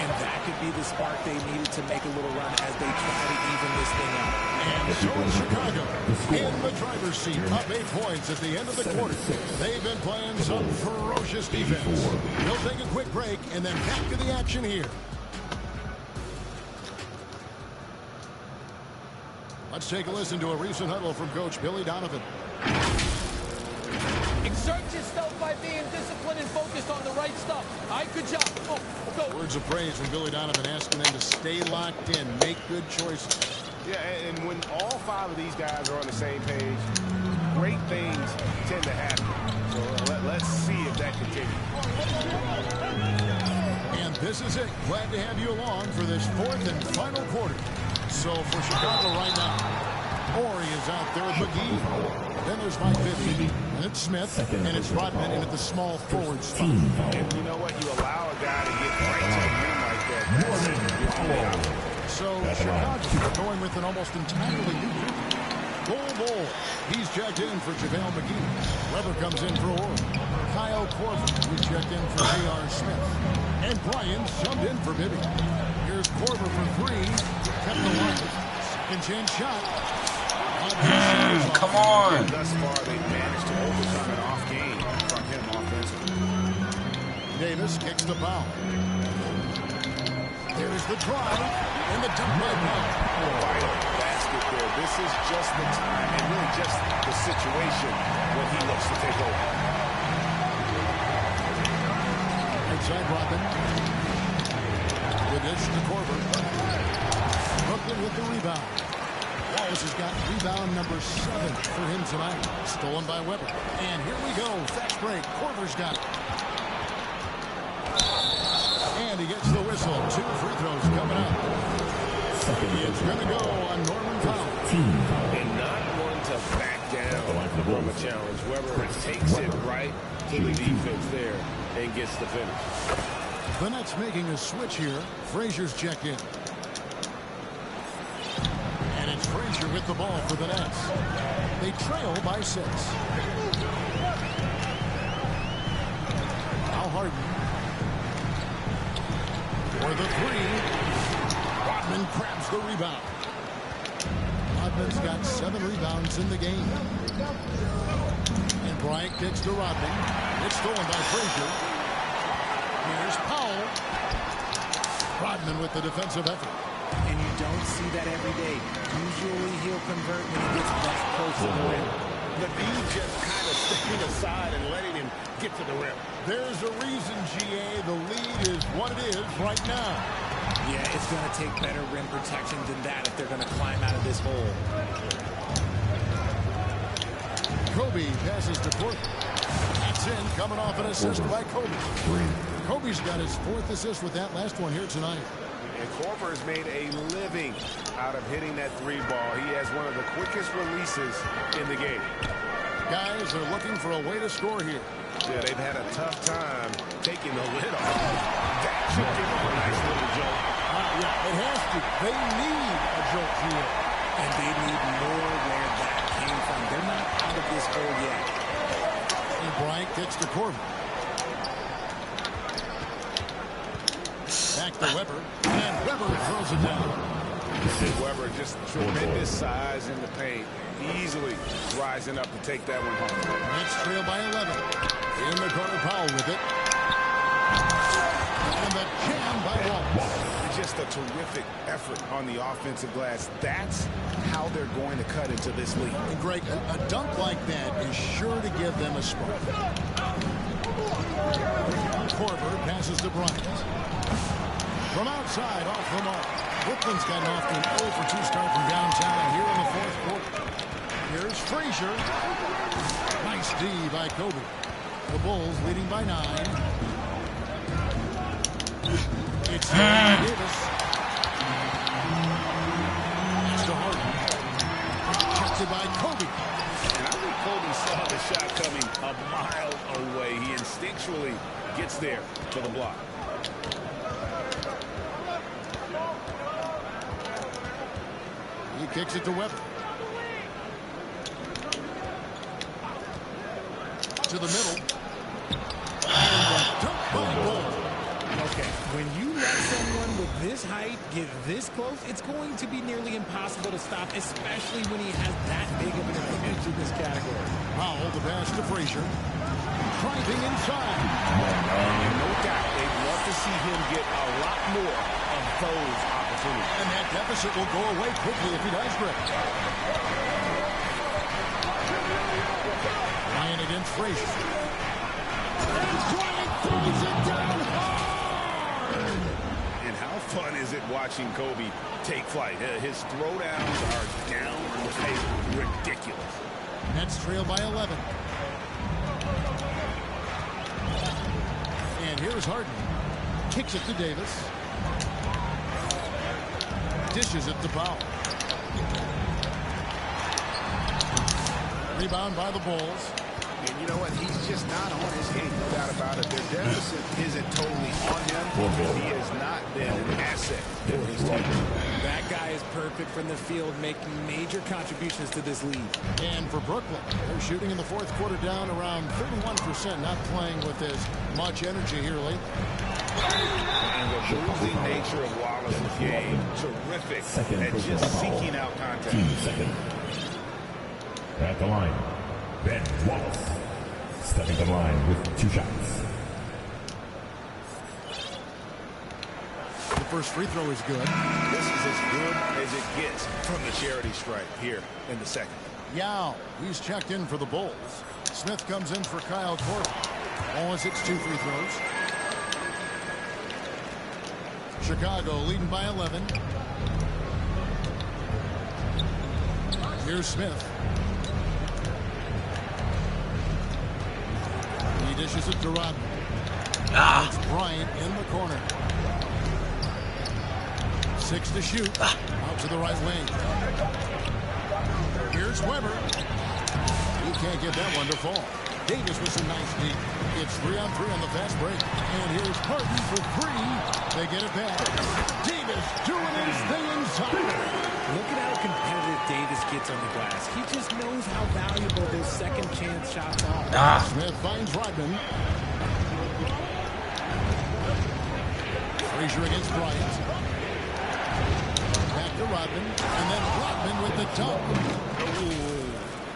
And that could be the spark they needed to make a little run as they try to even this thing up. And so is Chicago in the driver's seat, up 8 points at the end of the quarter. They've been playing some ferocious defense. We'll take a quick break and then back to the action here. Let's take a listen to a recent huddle from Coach Billy Donovan. Exert yourself by being disciplined and focused on the right stuff. All right, good job. Go. Words of praise from Billy Donovan asking them to stay locked in, make good choices. Yeah, and when all 5 of these guys are on the same page, great things tend to happen. So let's see if that continues. And this is it. Glad to have you along for this 4th and final quarter. So for Chicago right now, Ori is out there with McGee. Then there's Mike Bibby, and it's Smith, and it's Rodman in at the small forward spot. And you know what? You allow a guy to get right to the rim like that. So Chicago going with an almost entirely new group. Bol. He's checked in for JaVale McGee. Weber comes in for Ori. Kyle Korver, who's checked in for J.R. Smith. And Bryan subbed in for Bibby. Here's Korver for 3. Kept the line. Second chance shot. Come on. Thus far, they've managed to overcome an off game from him offensively. Davis kicks the foul. Here's the drive and the dunk by Powell. Vital basket there. This is just the time and really just the situation when he looks to take over. Outside Rodman. The dish to Korver. Brooklyn with the rebound. Wallace has got rebound number 7 for him tonight. Stolen by Weber. And here we go. Fast break. Korver's got it. And he gets the whistle. 2 free throws coming up. It's going to go on Norman Powell. And not one to back down from a challenge. Weber takes it right to the defense there and gets the finish. The Nets making a switch here. Frazier's checked in. And it's Frazier with the ball for the Nets. They trail by 6. Now Harden. For the 3. Rodman grabs the rebound. Rodman's got 7 rebounds in the game. And Bryant kicks to Rodman. It's stolen by Frazier. Here's Powell. Rodman with the defensive effort. And you don't see that every day. Usually he'll convert when he gets that close to the rim. The D just kind of stepping aside and letting him get to the rim. There's a reason, GA. The lead is what it is right now. Yeah, it's going to take better rim protection than that if they're going to climb out of this hole. Kobe passes to Court. That's in, coming off an assist by Kobe. Kobe's got his 4th assist with that last one here tonight. And Korver has made a living out of hitting that 3 ball. He has one of the quickest releases in the game. Guys are looking for a way to score here. Yeah, they've had a tough time taking the lid off. That should give them a nice little jolt. Yeah, it has to. They need a jolt here. And they need more where that came from. They're not out of this hole yet. And Bryant gets to Korver. Back to Weber. And Weber throws it down. Weber, just tremendous size in the paint. Easily rising up to take that one home. Nets trail by 11. In the corner, Powell with it. And the jam by Wallace. Just a terrific effort on the offensive glass. That's how they're going to cut into this league. And Greg, a dunk like that is sure to give them a spark. Korver passes to Bryant. From outside, off the mark. Brooklyn's gotten off to an 0-for-2 start from downtown here in the fourth quarter. Here's Frazier. Nice D by Kobe. The Bulls leading by 9. It's Davis. It's to Harden. Checked it by Kobe. And I think Kobe saw the shot coming a mile away. He instinctually gets there to the block. He kicks it to Weber. To the middle. Okay, when you let someone with this height get this close, it's going to be nearly impossible to stop, especially when he has that big of an advantage in this category. Powell, the pass to Frazier. Driving inside. And no doubt they'd love to see him get a lot more of those opportunities. And that deficit will go away quickly if he does, Greg. Ryan against Frazier. Bryant throws it down hard. And how fun is it watching Kobe take flight? His throwdowns are downright ridiculous. Nets trail by 11. And here's Harden. Kicks it to Davis. Dishes it to Powell. Rebound by the Bulls. And you know what? He's just not on his game, no doubt about it. Their deficit isn't totally on him. He has not been an asset for his team. That guy is perfect from the field, making major contributions to this league. And for Brooklyn, they're shooting in the fourth quarter down around 31%, not playing with as much energy here lately. And the losing nature of Wallace's game, terrific at just seeking out contact. 2 seconds. At the line, Ben Wallace. Stepping to the line with 2 shots. The first free throw is good. This is as good as it gets from the charity stripe here in the second. Yao, he's checked in for the Bulls. Smith comes in for Kyle Korver. Wallace hits 2 free throws. Chicago leading by 11. Here's Smith. He dishes it to Rodman. It's Bryant in the corner. 6 to shoot. Out to the right wing. Here's Weber. He can't get that one to fall. Davis with some nice deep. It's 3-on-3 on the fast break. And here's Harden for 3. They get it back. Davis doing his thing inside. Look at how competitive Davis gets on the glass. He just knows how valuable those second chance shots are. Smith finds Rodman. Frazier against Bryant. Back to Rodman. And then Rodman with the dunk.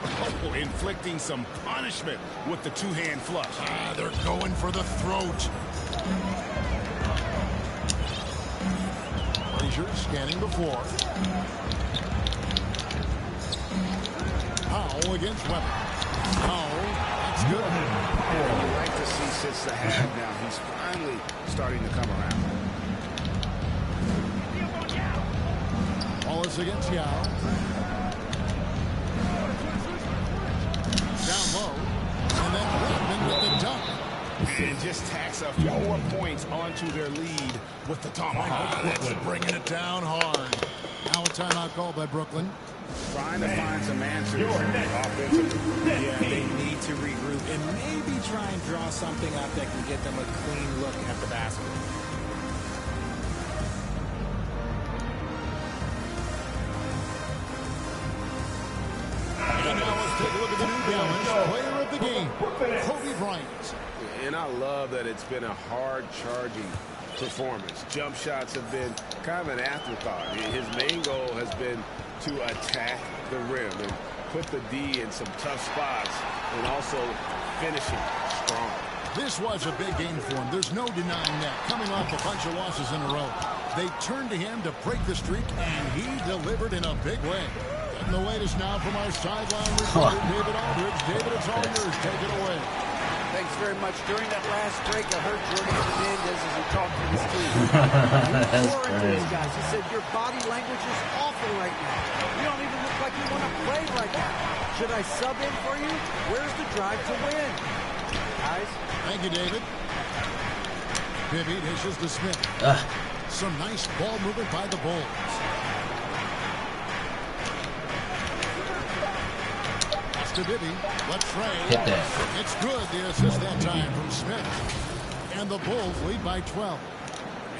Oh, inflicting some punishment with the two-hand flush. They're going for the throat. Frazier scanning the floor. Powell against Weber. Powell, that's good. I'd like to see since the half now. He's finally starting to come around. Wallace against Yao. Down low. And then Rodman with the dunk. And just tacks a few more points onto their lead with the tomahawk. That's bringing it down hard. Now a timeout called by Brooklyn. Trying to find some answers offensively. Yeah, they need to regroup and maybe try and draw something up that can get them a clean look at the basket. And now let's take a look at the New Balance player of the game, Kobe Bryant. And I love that it's been a hard-charging performance. Jump shots have been kind of an afterthought. His main goal has been to attack the rim and put the D in some tough spots and also finishing strong. This was a big game for him. There's no denying that. Coming off a bunch of losses in a row. They turned to him to break the streak, and he delivered in a big way. And the latest now from our sideline reporter, David Aldridge. David, it's all yours. Take it away. Thanks very much. During that last break, I heard Jordan Fernandez as he talked to his team. That's to crazy. these guys. He said, your body language is awful right now. You don't even look like you want to play right now. Should I sub in for you? Where's the drive to win? Guys? Thank you, David. Bibby dishes to Smith. Some nice ball movement by the Bulls. That's to Bibby. Let's try. Hit that. It's good. The assist that time from Smith. And the Bulls lead by 12.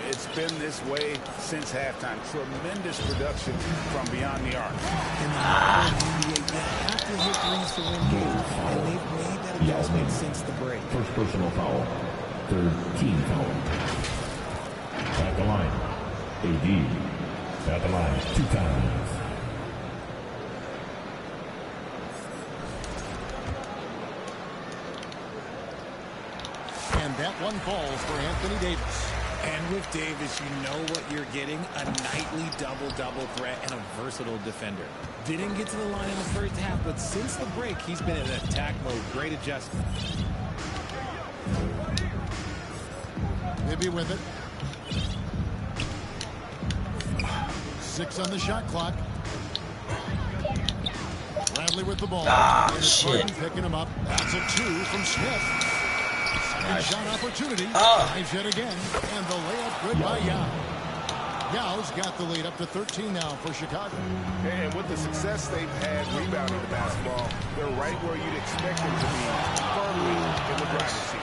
It's been this way since halftime. Tremendous production from beyond the arc. In the NBA, you have to hit threes to win games, and they've made that adjustment since the break. First personal foul. Third team foul. At the line. AD. At the line 2 times. And that one falls for Anthony Davis. And with Davis, you know what you're getting, a nightly double-double threat and a versatile defender. Didn't get to the line in the first half, but since the break, he's been in attack mode. Great adjustment. Bibby with it. 6 on the shot clock. Bradley with the ball. Shit. Picking him up. That's a 2 from Smith. Nice. Shot opportunity. Nice hit again. And the layup good by Yao. Yao's got the lead up to 13 now for Chicago. And with the success they've had rebounding the basketball, they're right where you'd expect them to be, firmly in the driver's seat.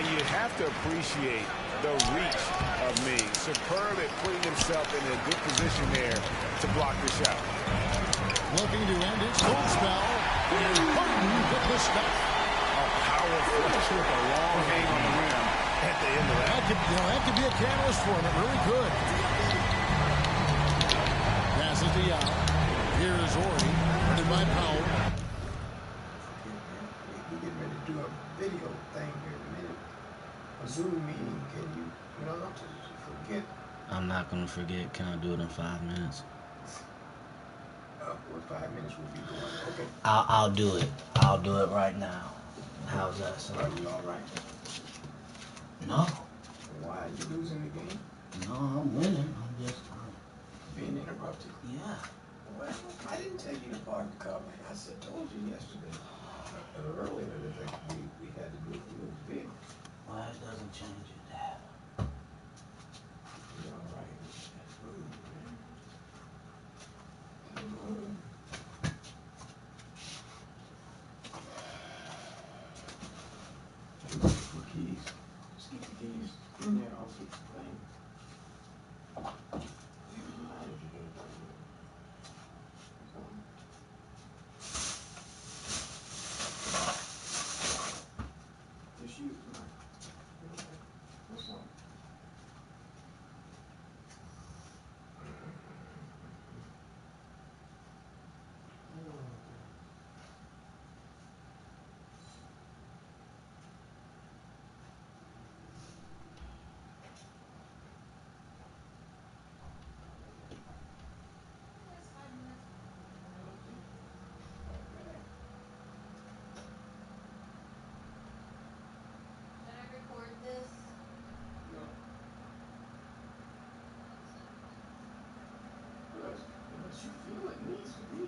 And you have to appreciate the reach of me. Superb at putting himself in a good position there to block the shot. Looking to end his cold spell. Harden with the stuff. Powerful with a long hang on the rim at the end of that. That could be a catalyst for him. It really could. Passes to Yao. Here's Ori. Running by Powell. We're getting ready to do a video thing here in a minute. A Zoom meeting. Can you not forget? I'm not going to forget. Can I do it in 5 minutes? What 5 minutes will be going? Okay. I'll do it. I'll do it right now. How's that sound? Are you all right? No. Why are you losing the game? No, I'm winning. I'm just being interrupted. Yeah. Well, I didn't tell you to park the car, man. I told you yesterday, earlier, that we had to go through the video. Well, it doesn't change it, Dad. You're all right. That's rude, man. Keys. Just keep the keys in there. I'll fix the thing. Just use mine. What's up? Unless you feel it needs to be,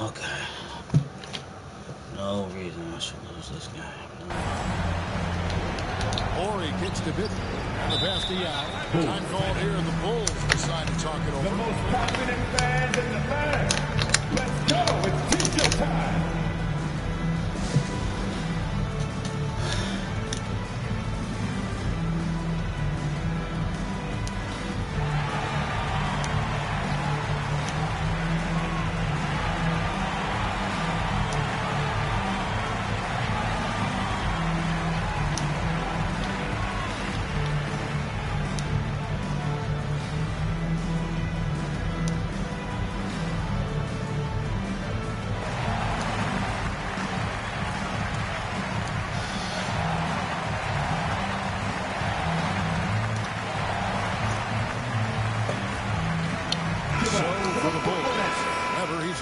Okay. No reason I should lose this game. Ori kicks to Bitten. And the pass to Yao. Time called here, and the Bulls decide to talk it over. The most confident fans in the band. Let's go. It's teacher time.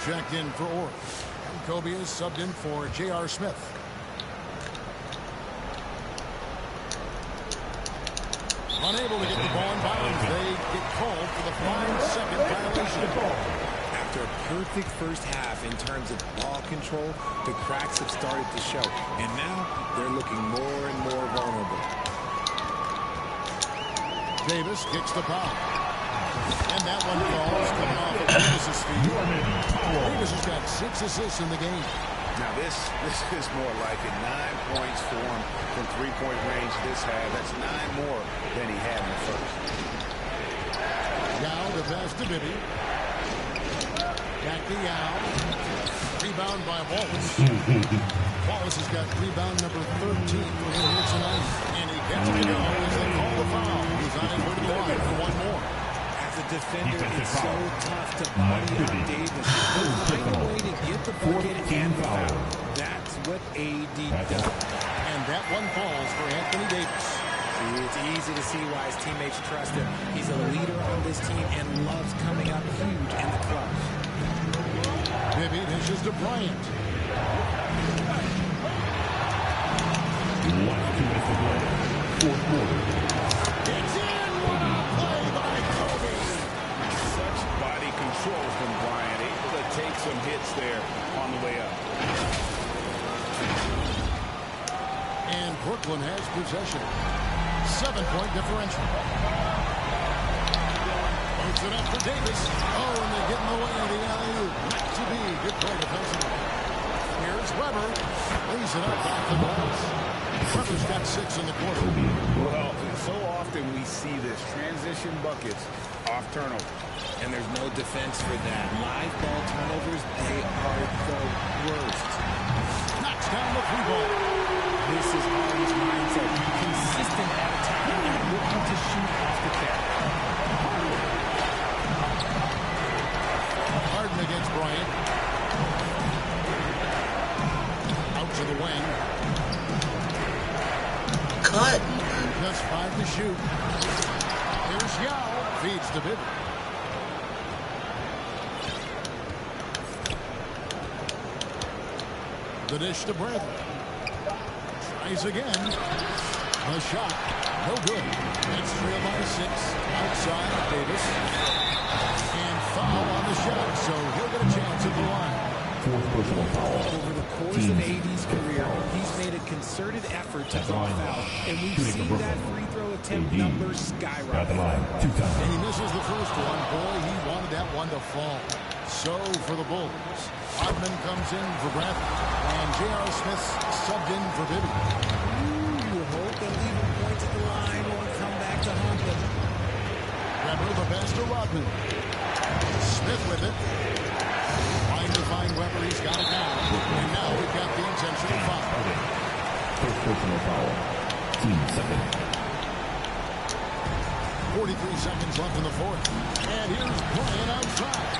Checked in for Ori. And Kobe is subbed in for J.R. Smith. Unable to get the ball in bounds. They get called for the 5-second violation. After a perfect first half in terms of ball control, the cracks have started to show. And now they're looking more and more vulnerable. Davis kicks the foul. And that one falls coming off of Davis's feet. Davis has got 6 assists in the game. Now this is more like it. 9 points for him from three-point range this half. That's 9 more than he had in the first. Now the pass to Bibby. Back to Yao. Rebound by Wallace. Wallace has got rebound number 13 for him here tonight. And he gets to go as they call the foul. He's on his way to the line for one more. As a defender, it's so tough to body up Davis. He'll find a way to get the bucket and foul. That's what AD does. And that one falls for Anthony Davis. It's easy to see why his teammates trust him. He's a leader on this team and loves coming up huge in the clutch. Bibby dishes to Bryant. Fourth quarter. It's in! What a play by Kobe! Such body control from Bryant. Able to take some hits there on the way up. And Brooklyn has possession. 7-point differential. Puts it up for Davis. Oh, and they get in the way of the alley-oop. Not to be. Good play defensively. Here's Weber. Lays it up off the glass. Weber's got 6 in the quarter. Well, so often we see this. Transition buckets off turnover. And there's no defense for that. Live ball turnovers, they are the worst. Knocks down the 3-ball. This is Harden's mindset. Consistent at attacking and looking to shoot off the cap. Harden against Bryant. Out to the wing. Cut. Just 5 to shoot. Here's Yao. Feeds to Bibby. The dish to Bradley. Tries again. The shot. No good. It's trailed by 6. Outside, Davis. And foul on the shot, so he'll get a chance at the line. Fourth personal foul. Over the course of AD's career, he's made a concerted effort to draw foul, and we've seen that free throw attempt numbers skyrocket. At the line, 2 times. And he misses the first one. Boy, he wanted that one to fall. So for the Bulls, Rodman comes in for Bradley, and J.R. Smith subbed in for Bibby. You hope that leaving points at the line won't come back to haunt them. Weber the pass to Rodman. Smith with it. Trying to find Weber. He's got it now. And now we've got the intentional foul. First personal foul. Team second. 43 seconds left in the fourth. And here's Bryant outside.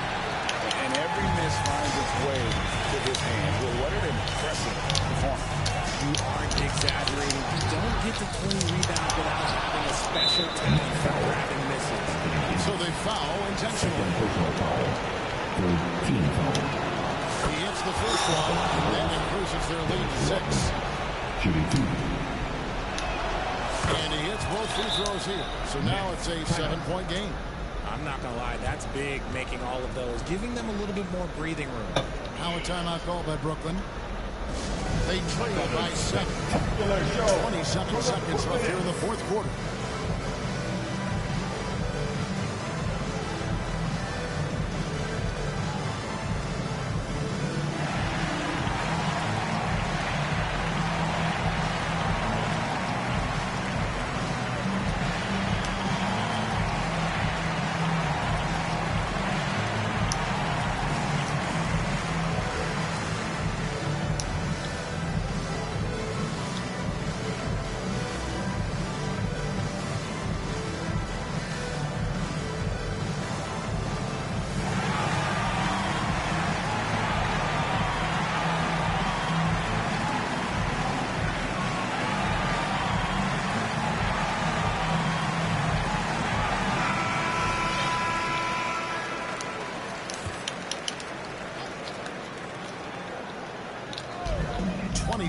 And every miss finds its way to his hands. Well, what an impressive performance. You aren't exaggerating. You don't get to 20 rebounds without having a special talent for grabbing misses. So they foul intentionally. Personal foul. Third team foul. He hits the first one, and then increases their lead to 6. Shooting 2. And he hits both free throws here. So now it's a 7-point game. I'm not going to lie, that's big, making all of those, giving them a little bit more breathing room. Now a timeout call by Brooklyn. They trail by 7. 27 seconds left here in the fourth quarter.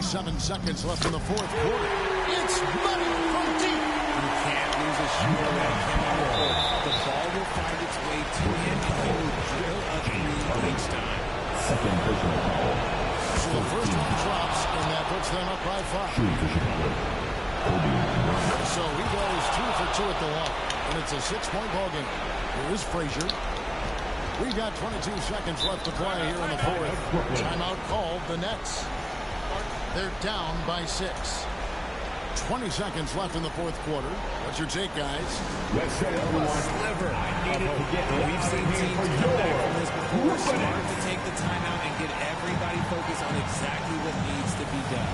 Seven seconds left in the fourth quarter. It's money from deep. You can't lose a shooter like him on the court. The ball will find its way to him, and he will drill a 3 each time. Second personal foul. So the first one drops, and that puts them up by 5. So he goes 2 for 2 at the line, and it's a 6-point ball game. Here's Frazier. We've got 22 seconds left to play here in the fourth. Timeout called the Nets. They're down by 6. 20 seconds left in the fourth quarter. What's your take, guys? Let's set everyone. Sliver. We've seen teams come back from this before. Smart to take the timeout and get everybody focused on exactly what needs to be done.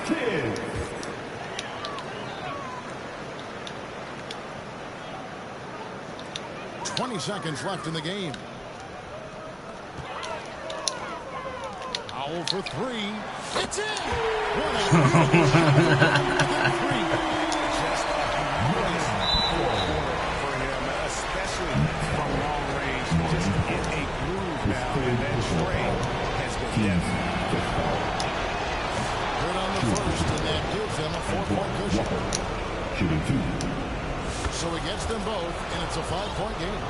Kids. 20 seconds left in the game. Foul for three. It's in. One out. Just a nice for him, especially from long range. Just in a groove now, and that tray has been depth. Good on the first, and that gives them a 4-point cushion. Shooting 2. So he gets them both, and it's a 5-point game.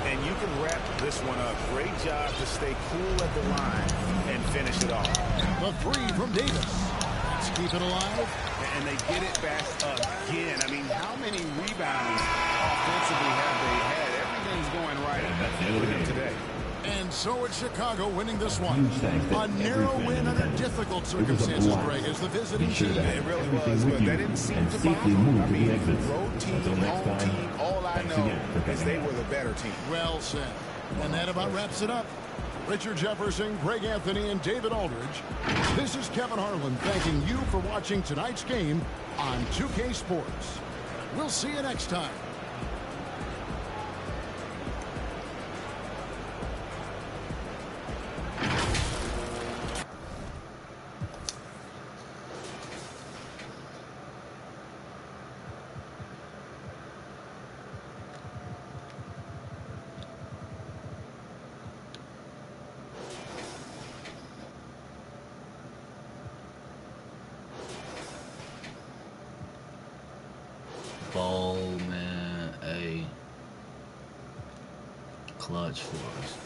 And you can wrap this one up. Great job to stay cool at the line and finish it off. The three from Davis. Let's keep it alive. And they get it back again. I mean, how many rebounds offensively have they had? Everything's going right for them today. And so it's Chicago winning this one. A narrow win under difficult circumstances, Greg, as the visiting team. It really was, but that didn't seem to bother them. I mean, road team, home team, all I know is they were the better team. Well said. And that about wraps it up. Richard Jefferson, Greg Anthony, and David Aldridge. This is Kevin Harlan thanking you for watching tonight's game on 2K Sports. We'll see you next time. Bowman, a clutch for us.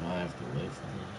I have to wait for this.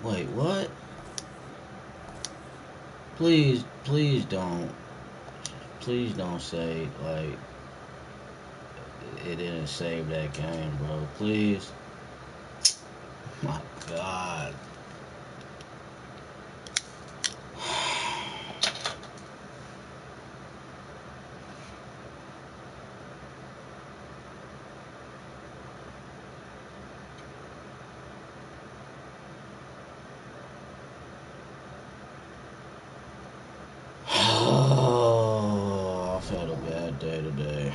Wait, what? Please don't say like it didn't save that game, bro. Please. My God. Oh, I've had a bad day today.